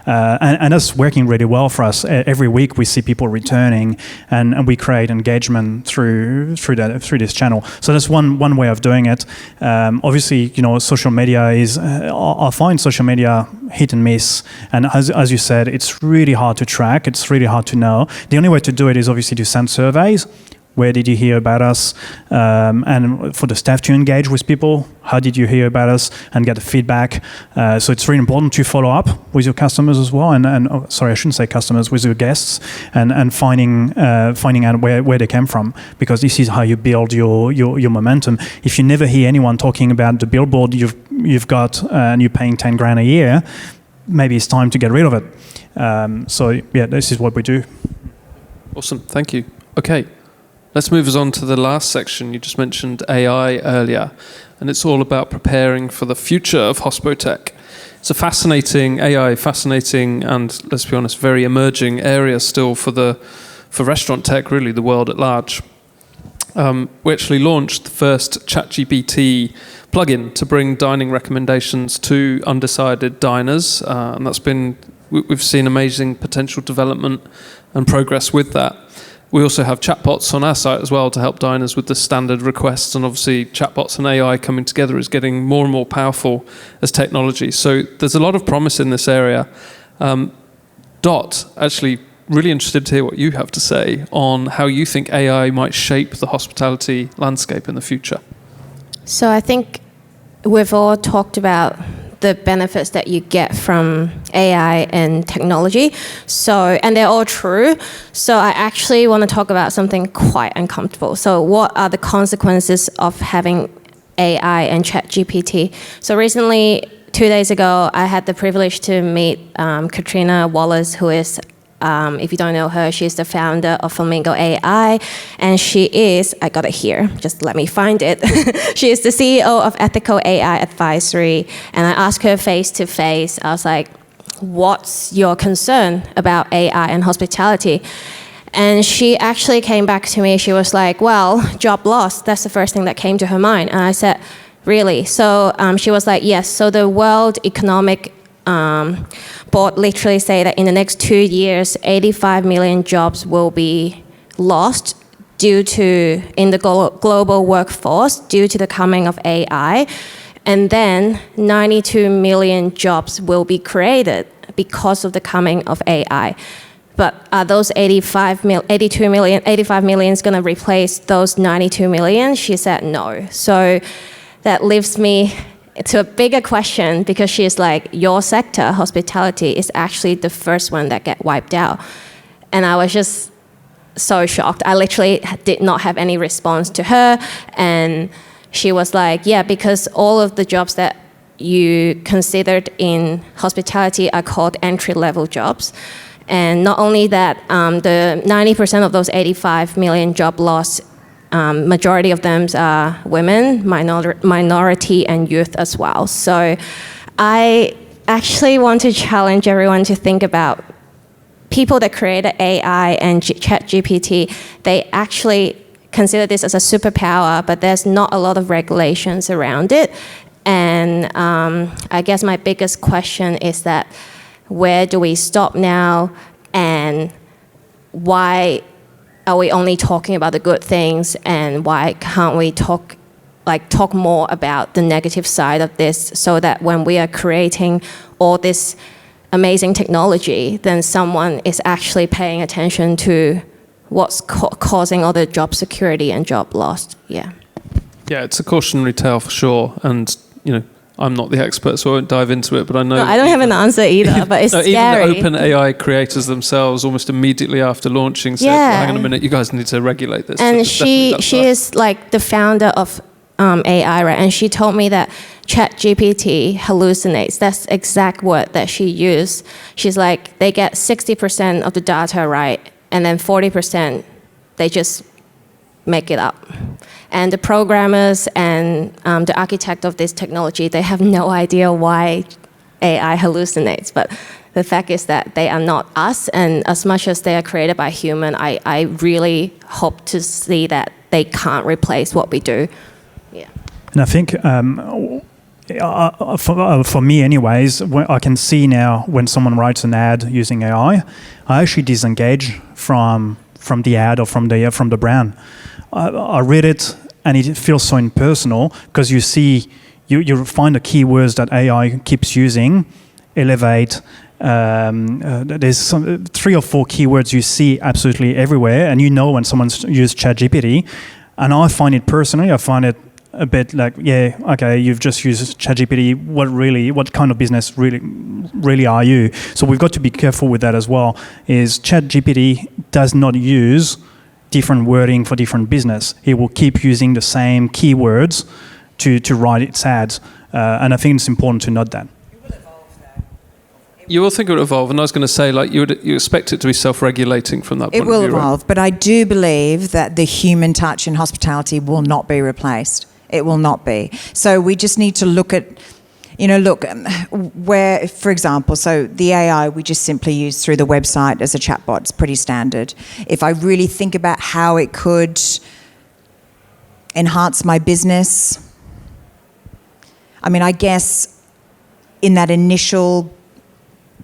and that's working really well for us. Every week we see people returning, and we create engagement through this channel. So that's one way of doing it. Obviously, social media is. I find social media hit and miss, and as you said, it's really hard to track. It's really hard to know. The only way to do it is obviously to send surveys. Where did you hear about us? And for the staff to engage with people, how did you hear about us and get the feedback? So it's really important to follow up with your customers as well. Sorry, I shouldn't say customers, with your guests, and finding out where they came from, because this is how you build your momentum. If you never hear anyone talking about the billboard you've got and you're paying 10 grand a year, maybe it's time to get rid of it. So yeah, this is what we do. Awesome, thank you. Okay. Let's move us on to the last section. You just mentioned AI earlier, and it's all about preparing for the future of HospoTech. It's a fascinating and, let's be honest, very emerging area still for restaurant tech, really, the world at large. We actually launched the first ChatGPT plugin to bring dining recommendations to undecided diners, and we've seen amazing potential development and progress with that. We also have chatbots on our site as well to help diners with the standard requests, and obviously chatbots and AI coming together is getting more and more powerful as technology. So there's a lot of promise in this area. Dot, actually really interested to hear what you have to say on how you think AI might shape the hospitality landscape in the future. So I think we've all talked about the benefits that you get from AI and technology. And they're all true. So I actually want to talk about something quite uncomfortable. So what are the consequences of having AI and ChatGPT? So recently, 2 days ago, I had the privilege to meet Katrina Wallace, who is, if you don't know her, she's the founder of Flamingo AI, and she is, I got it here, just let me find it. She is the CEO of Ethical AI Advisory, and I asked her face to face, I was like, what's your concern about AI and hospitality? And she actually came back to me, she was like, well, job loss, that's the first thing that came to her mind. And I said, really? So she was like, yes, so the World Economic Board literally say that in the next 2 years, 85 million jobs will be lost in the global workforce due to the coming of AI. And then 92 million jobs will be created because of the coming of AI. But are those 85 million is going to replace those 92 million? She said no. So that leaves me to a bigger question, because she's like, your sector, hospitality, is actually the first one that get wiped out. And I was just so shocked. I literally did not have any response to her. And she was like, yeah, because all of the jobs that you considered in hospitality are called entry-level jobs. And not only that, the 90% of those 85 million job loss, majority of them are women, minority, and youth as well. So I actually want to challenge everyone to think about people that created AI and ChatGPT. They actually consider this as a superpower, but there's not a lot of regulations around it. And I guess my biggest question is that, where do we stop now, and why are we only talking about the good things, and why can't we talk more about the negative side of this, so that when we are creating all this amazing technology, then someone is actually paying attention to what's causing all the job security and job loss. Yeah, it's a cautionary tale for sure, and I'm not the expert, so I won't dive into it, but I know... No, I don't have an answer either, but it's scary. Even the OpenAI creators themselves, almost immediately after launching, said, hang on a minute, you guys need to regulate this. And she is like the founder of AI, right? And she told me that ChatGPT hallucinates. That's the exact word that she used. She's like, they get 60% of the data right, and then 40% they just make it up. And the programmers and the architect of this technology, they have no idea why AI hallucinates. But the fact is that they are not us. And as much as they are created by human, I really hope to see that they can't replace what we do. Yeah. And I think for me anyways, I can see now when someone writes an ad using AI, I actually disengage from the ad or from the brand. I read it and it feels so impersonal because you see, you find the keywords that AI keeps using, alleviate. There's 3 or 4 keywords you see absolutely everywhere, and you know when someone's used ChatGPT. And I find it a bit like, yeah, okay, you've just used ChatGPT. What kind of business really are you? So we've got to be careful with that as well. Is ChatGPT does not use different wording for different business. It will keep using the same keywords to write its ads, and I think it's important to note that. You will think it would evolve, and I was going to say, like, you expect it to be self-regulating from that point of view. It will evolve, right? But I do believe that the human touch in hospitality will not be replaced. It will not be. So we just need to look at, where, for example, so the AI we just simply use through the website as a chatbot. It's pretty standard. If I really think about how it could enhance my business, I mean, I guess in that initial,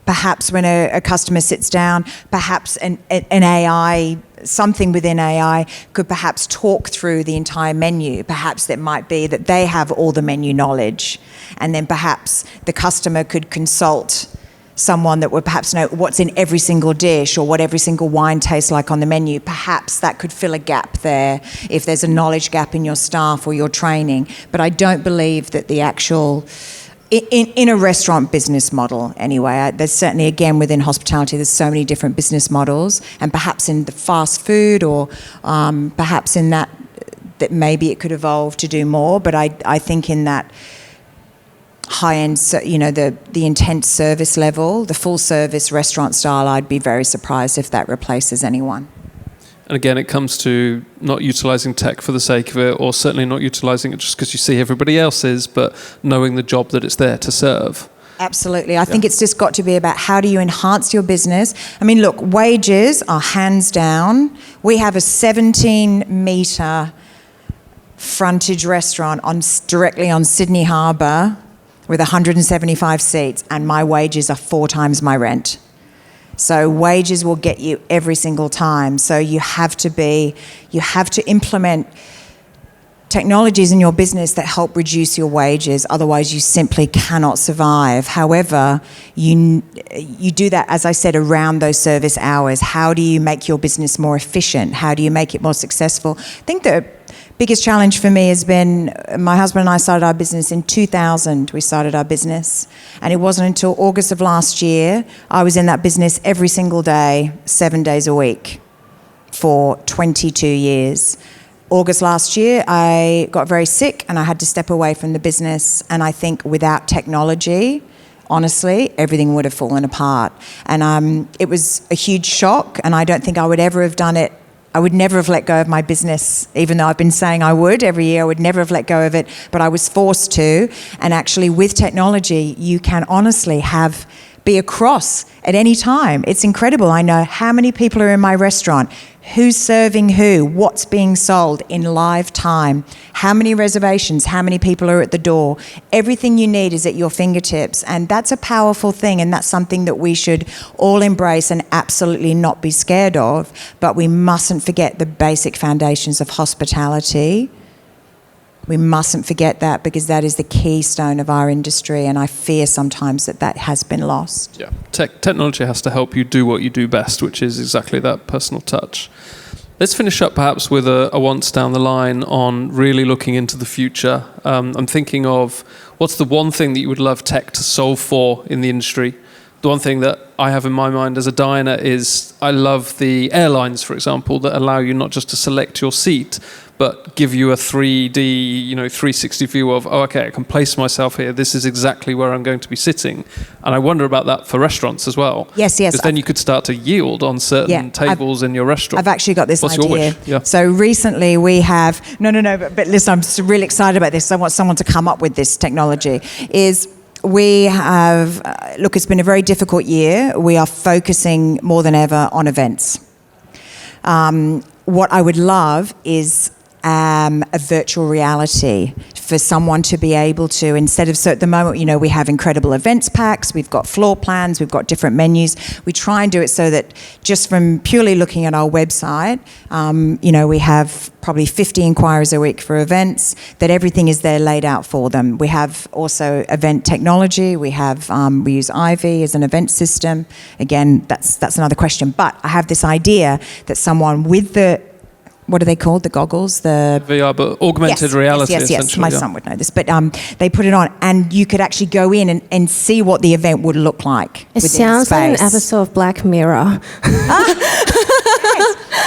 perhaps when a customer sits down, perhaps an AI, something within AI could perhaps talk through the entire menu. Perhaps it might be that they have all the menu knowledge, and then perhaps the customer could consult someone that would perhaps know what's in every single dish or what every single wine tastes like on the menu. Perhaps that could fill a gap there if there's a knowledge gap in your staff or your training. But I don't believe that the actual... In a restaurant business model, anyway, there's certainly, again, within hospitality, there's so many different business models, and perhaps in the fast food or perhaps in that maybe it could evolve to do more, but I think in that high-end, the intense service level, the full-service restaurant style, I'd be very surprised if that replaces anyone. And again, it comes to not utilising tech for the sake of it, or certainly not utilising it just because you see everybody else's, but knowing the job that it's there to serve. Absolutely. I think it's just got to be about how do you enhance your business. I mean, look, wages are hands down. We have a 17-metre frontage restaurant directly on Sydney Harbour with 175 seats, and my wages are 4 times my rent. So wages will get you every single time. So you have to implement technologies in your business that help reduce your wages. Otherwise, you simply cannot survive. However, you do that, as I said, around those service hours. How do you make your business more efficient? How do you make it more successful? I think the biggest challenge for me has been, my husband and I started our business in 2000. We started our business, and it wasn't until August of last year I was in that business every single day, 7 days a week for 22 years. August last year I got very sick and I had to step away from the business, and I think without technology, honestly, everything would have fallen apart. And it was a huge shock, and I don't think I would ever have done it. I would never have let go of my business, even though I've been saying I would every year. I would never have let go of it, but I was forced to. And actually, with technology, you can honestly be across at any time. It's incredible. I know how many people are in my restaurant, who's serving who, what's being sold in live time, how many reservations, how many people are at the door. Everything you need is at your fingertips, and that's a powerful thing, and that's something that we should all embrace and absolutely not be scared of. But we mustn't forget the basic foundations of hospitality. We mustn't forget that, because that is the keystone of our industry, and I fear sometimes that has been lost. Yeah, technology has to help you do what you do best, which is exactly that personal touch. Let's finish up perhaps with a once down the line on really looking into the future. I'm thinking of what's the one thing that you would love tech to solve for in the industry? The one thing that I have in my mind as a diner is I love the airlines, for example, that allow you not just to select your seat, but give you a 3D, 360 view of, okay, I can place myself here. This is exactly where I'm going to be sitting. And I wonder about that for restaurants as well. Yes. Because then you could start to yield on certain tables in your restaurant. I've actually got this What's idea. Your wish? Yeah. So recently we have, but listen, I'm really excited about this. I want someone to come up with this technology. We have, it's been a very difficult year. We are focusing more than ever on events. What I would love is a virtual reality for someone to be able to, instead of, so at the moment, you know, we have incredible events packs, we've got floor plans, we've got different menus. We try and do it so that just from purely looking at our website, you know, we have probably 50 inquiries a week for events, that everything is there laid out for them. We have also event technology. We have we use Ivy as an event system. Again, that's another question. But I have this idea that someone with the, what are they called? The goggles? The VR, but augmented reality. Yes. My son would know this. But they put it on, and you could actually go in and see what the event would look like. It sounds like an episode of Black Mirror.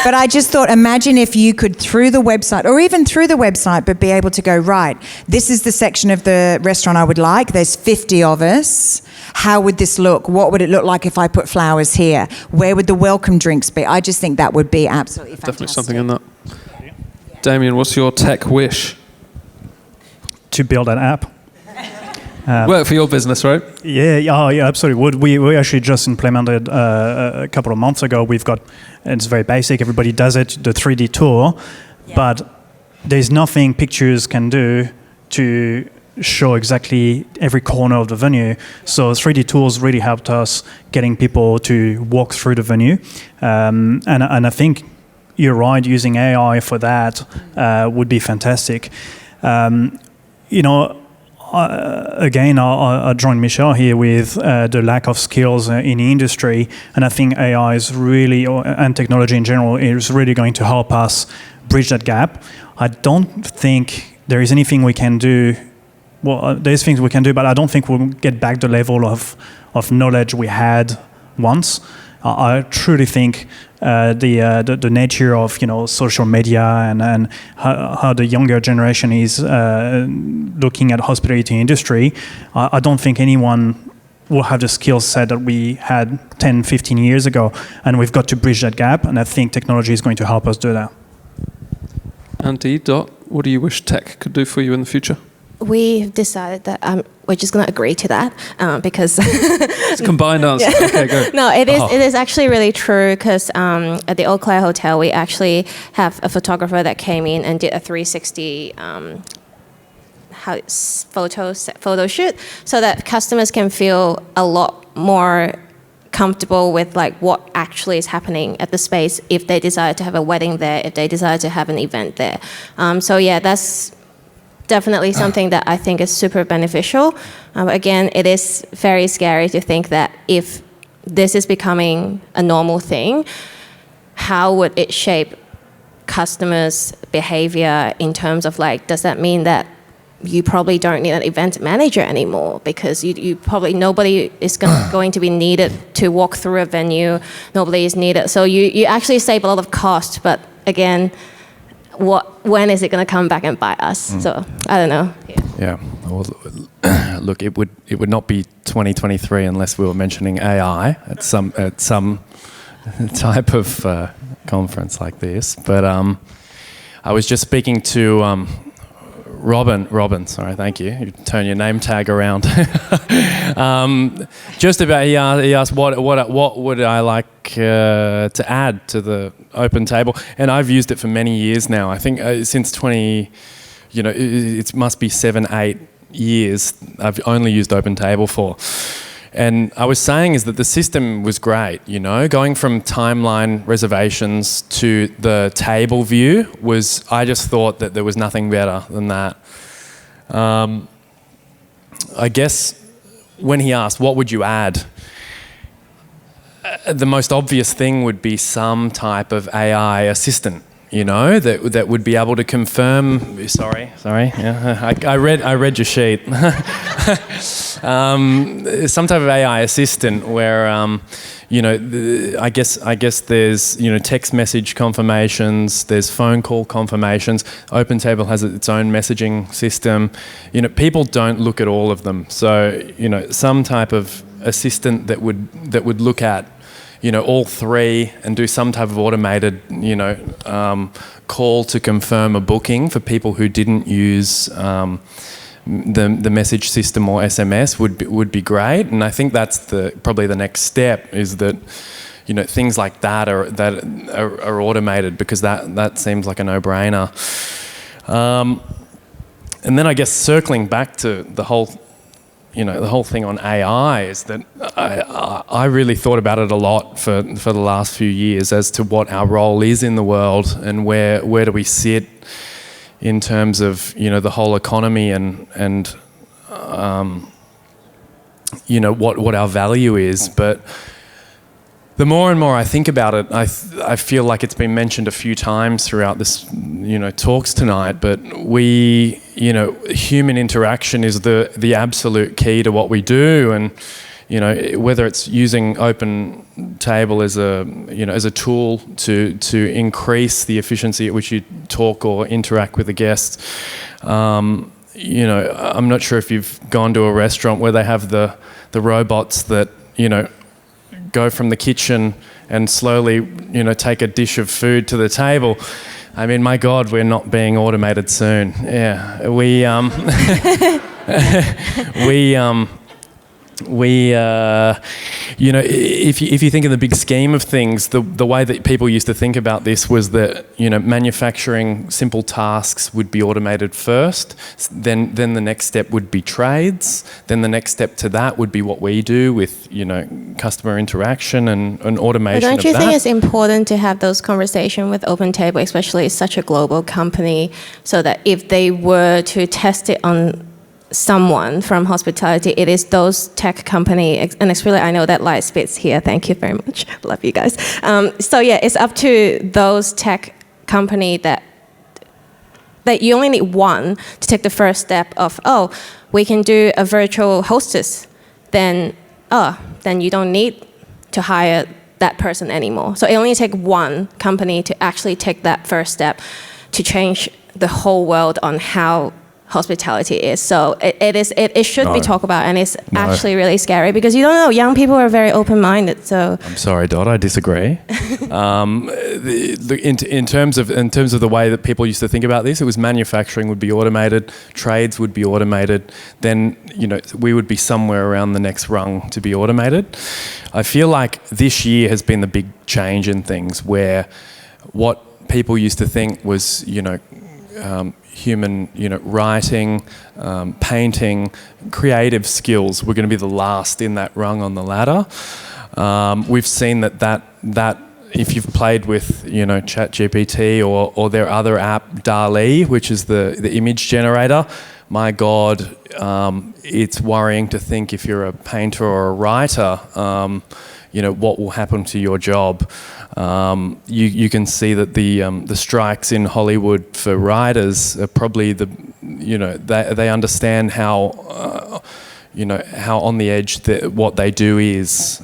But I just thought, imagine if you could, through the website, or even through the website, but be able to go, right, this is the section of the restaurant I would like. There's 50 of us. How would this look? What would it look like if I put flowers here? Where would the welcome drinks be? I just think that would be absolutely fantastic. Definitely something in that. Damien, what's your tech wish? To build an app. Work for your business, right? Yeah, absolutely. We actually just implemented a couple of months ago. We've got, it's very basic, everybody does it, the 3D tour, but there's nothing pictures can do to show exactly every corner of the venue. So 3D tools really helped us getting people to walk through the venue. And I think you're right, using AI for that would be fantastic. You know, again, I join Michelle here with the lack of skills in the industry, and I think AI is really, and technology in general, is really going to help us bridge that gap. I don't think there is anything we can do. Well, there's things we can do, but I don't think we'll get back the level of knowledge we had once. I truly think the nature of, you know, social media and how the younger generation is looking at hospitality industry, I don't think anyone will have the skill set that we had 10, 15 years ago, and we've got to bridge that gap, and I think technology is going to help us do that. Andy, Dot, what do you wish tech could do for you in the future? We've decided that we're just going to agree to that because it's a combined answer. Yeah. Okay, go. No, it is actually really true because at the Eau Claire Hotel we actually have a photographer that came in and did a 360 photo shoot, so that customers can feel a lot more comfortable with like what actually is happening at the space if they decide to have a wedding there, if they decide to have an event there. So yeah, that's definitely something that I think is super beneficial. Again, it is very scary to think that if this is becoming a normal thing, how would it shape customers' behavior in terms of like, does that mean that you probably don't need an event manager anymore because you probably, nobody is going to be needed to walk through a venue, nobody is needed. So you actually save a lot of cost, but again, when is it going to come back and bite us? So I don't know. Yeah. Well, look, it would not be 2023 unless we were mentioning AI at some type of conference like this. But I was just speaking to Robin, sorry, thank you. You turn your name tag around. Just about, he asked what would I like to add to the OpenTable, and I've used it for many years now. I think since it must be 7-8 years I've only used OpenTable for. And I was saying is that the system was great, you know, going from timeline reservations to the table view I just thought that there was nothing better than that. I guess when he asked, what would you add? The most obvious thing would be some type of AI assistant, you know, that would be able to confirm. Sorry. Yeah, I read your sheet. Some type of AI assistant where, I guess there's, text message confirmations, there's phone call confirmations. OpenTable has its own messaging system. People don't look at all of them. So, some type of assistant that would look at, all three and do some type of automated, call to confirm a booking for people who didn't use the message system or SMS would be great. And I think that's probably the next step is that, things like that are automated because that seems like a no-brainer. And then I guess circling back to the whole thing on AI is that I really thought about it a lot for the last few years as to what our role is in the world and where do we sit in terms of, the whole economy and what our value is. But the more and more I think about it, I feel like it's been mentioned a few times throughout this, talks tonight, but human interaction is the absolute key to what we do. And, whether it's using OpenTable as a tool to increase the efficiency at which you talk or interact with a guest. I'm not sure if you've gone to a restaurant where they have the robots that, go from the kitchen and slowly, take a dish of food to the table. I mean, my God, we're not being automated soon. Yeah, if you think in the big scheme of things, the way that people used to think about this was that, manufacturing simple tasks would be automated first, then the next step would be trades, then the next step to that would be what we do with, customer interaction and automation of that. But don't you think it's important to have those conversations with OpenTable, especially such a global company, so that if they were to test it on someone from hospitality, it is those tech company, and especially I know that Lightspeed's here. Thank you very much. Love you guys. So yeah, it's up to those tech company that you only need one to take the first step of, we can do a virtual hostess. Then you don't need to hire that person anymore. So it only takes one company to actually take that first step to change the whole world on how hospitality is. So it should be talked about, and it's actually really scary because you don't know. Young people are very open-minded. So I'm sorry, Dot, I disagree. In terms of the way that people used to think about this, it was manufacturing would be automated, trades would be automated, then we would be somewhere around the next rung to be automated. I feel like this year has been the big change in things where what people used to think was human, writing, painting, creative skills were going to be the last in that rung on the ladder. We've seen that if you've played with, ChatGPT or their other app, DALL-E, which is the image generator, my God, it's worrying to think if you're a painter or a writer, what will happen to your job. You can see that the strikes in Hollywood for writers are probably they understand how on the edge what they do is.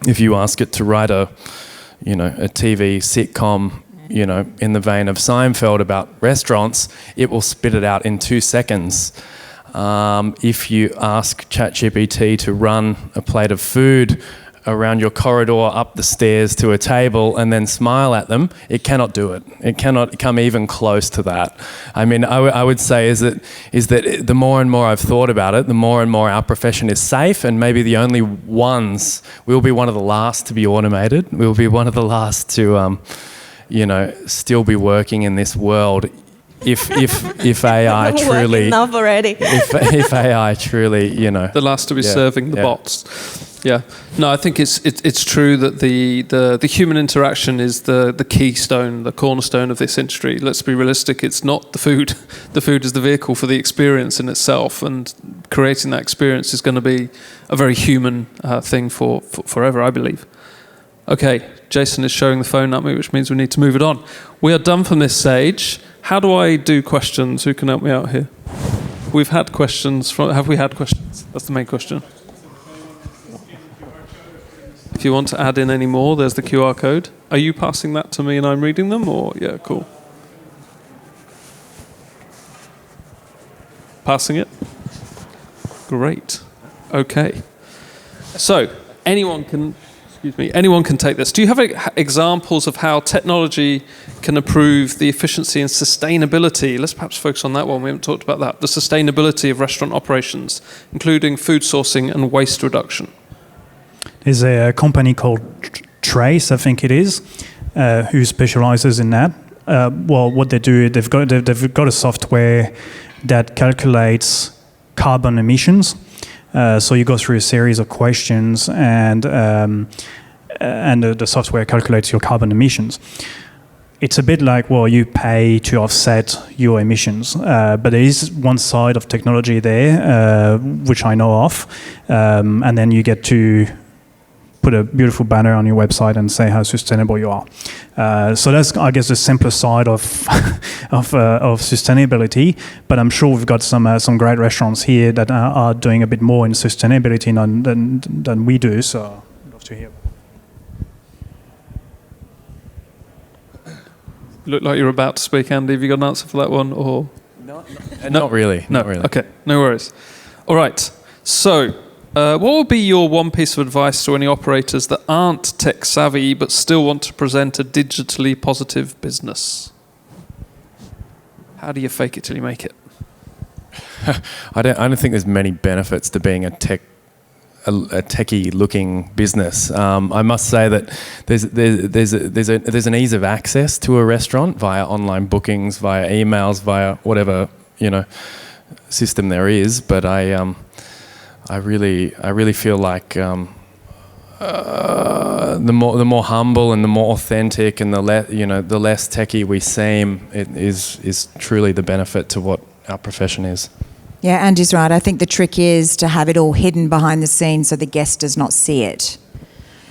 If you ask it to write a TV sitcom, in the vein of Seinfeld about restaurants, it will spit it out in 2 seconds. If you ask ChatGPT to run a plate of food around your corridor, up the stairs to a table, and then smile at them, it cannot do it. It cannot come even close to that. I mean, I would say is that the more and more I've thought about it, the more and more our profession is safe, and maybe the only ones, we'll be one of the last to be automated. We'll be one of the last to, still be working in this world. If AI truly enough already. if AI truly, the last to be serving the bots. Yeah. No, I think it's true that the human interaction is the keystone, the cornerstone of this industry. Let's be realistic. It's not the food. The food is the vehicle for the experience in itself, and creating that experience is going to be a very human thing for forever, I believe. Okay, Jason is showing the phone at me, which means we need to move it on. We are done from this stage. How do I do questions? Who can help me out here? We've had questions. Have we had questions? That's the main question. If you want to add in any more, there's the QR code. Are you passing that to me and I'm reading them? Or yeah, cool. Passing it? Great. Okay. So, anyone can take this. Do you have examples of how technology can improve the efficiency and sustainability? Let's perhaps focus on that one. We haven't talked about that. The sustainability of restaurant operations, including food sourcing and waste reduction. There's a company called Trace, I think it is, who specializes in that. well, what they do, they've got a software that calculates carbon emissions. So you go through a series of questions, and the software calculates your carbon emissions. It's a bit like, well, you pay to offset your emissions, but there is one side of technology there, which I know of, and then you get to put a beautiful banner on your website and say how sustainable you are. So that's, I guess, the simpler side of of sustainability. But I'm sure we've got some great restaurants here that are doing a bit more in sustainability than we do. So I'd love to hear. Look like you're about to speak, Andy. Have you got an answer for that one, or Not really. no? Not really. Okay, no worries. All right. So, what would be your one piece of advice to any operators that aren't tech savvy but still want to present a digitally positive business? How do you fake it till you make it? I don't think there's many benefits to being a techie-looking business. I must say that there's an ease of access to a restaurant via online bookings, via emails, via whatever system there is. But I really feel like the more humble and the more authentic and the less techie we seem, it is truly the benefit to what our profession is. Yeah, Andy's right. I think the trick is to have it all hidden behind the scenes so the guest does not see it.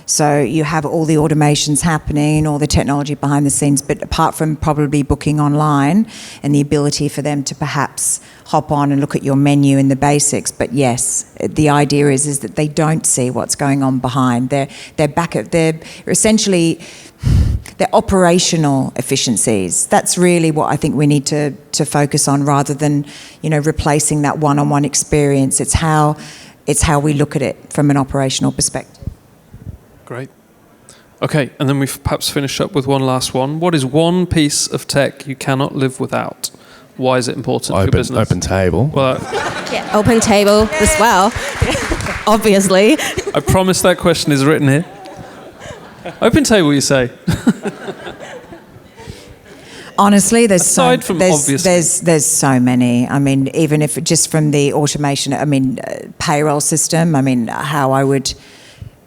So you have all the automations happening, all the technology behind the scenes, but apart from probably booking online and the ability for them to perhaps hop on and look at your menu and the basics. But yes, the idea is that they don't see what's going on behind. They're essentially their operational efficiencies. That's really what I think we need to focus on, rather than replacing that one-on-one experience. It's how we look at it from an operational perspective. Great. Okay, and then we perhaps finish up with one last one. What is one piece of tech you cannot live without? Why is it important for your business? OpenTable. Well, Yeah, OpenTable as well, obviously. I promise that question is written here. OpenTable, you say? Honestly, there's Aside from obviously. there's so many. I mean, even if just from the automation, payroll system. How I would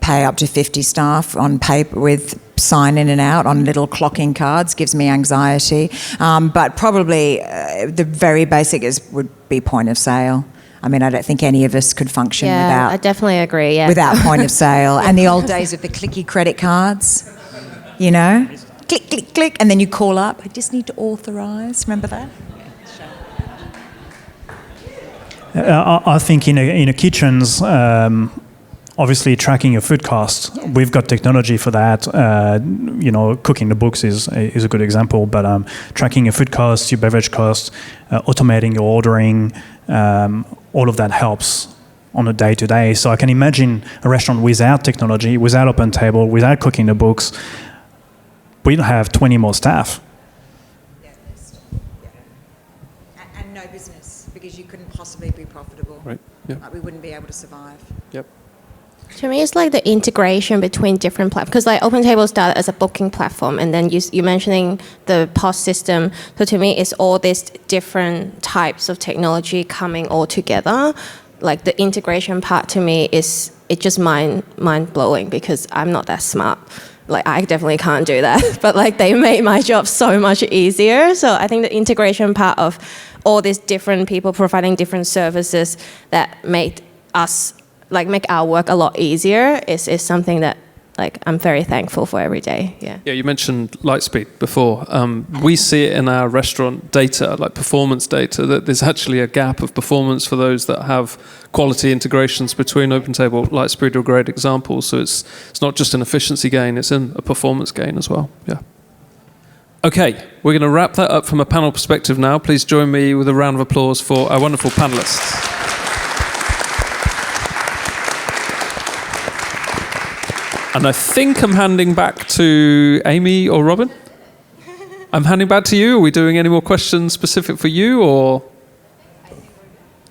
pay up to 50 staff on paper with sign in and out on little clocking cards gives me anxiety. But probably the very basic would be point of sale. I don't think any of us could function I definitely agree. Yeah. without point of sale. And the old days of the clicky credit cards, click, click, click, and then you call up. I just need to authorise. Remember that? I think in a kitchens, obviously tracking your food costs, we've got technology for that. Cooking the books is a good example, but tracking your food costs, your beverage costs, automating your ordering, all of that helps on a day-to-day. So I can imagine a restaurant without technology, without OpenTable, without cooking the books, we'd have 20 more staff. And no business, because you couldn't possibly be profitable. Right. Yeah. We wouldn't be able to survive. Yep. To me, it's like the integration between different platforms. Because like OpenTable started as a booking platform, and then you're mentioning the POS system. So to me, it's all these different types of technology coming all together. Like the integration part to me it's just mind blowing, because I'm not that smart. Like I definitely can't do that. But like they made my job so much easier. So I think the integration part of all these different people providing different services that make our work a lot easier is something that I'm very thankful for every day. Yeah. Yeah, you mentioned Lightspeed before. We see it in our restaurant data, like performance data, that there's actually a gap of performance for those that have quality integrations between OpenTable. Lightspeed are a great example. So it's not just an efficiency gain, it's a performance gain as well. Yeah. Okay, we're going to wrap that up from a panel perspective now. Please join me with a round of applause for our wonderful panelists. And I think I'm handing back to Amy or Robin. I'm handing back to you. Are we doing any more questions specific for you, or?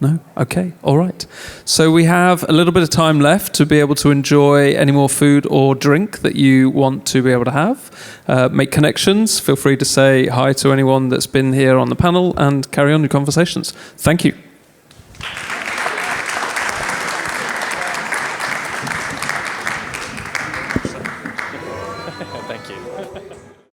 No? Okay, all right. So we have a little bit of time left to be able to enjoy any more food or drink that you want to be able to have. Make connections. Feel free to say hi to anyone that's been here on the panel and carry on your conversations. Thank you.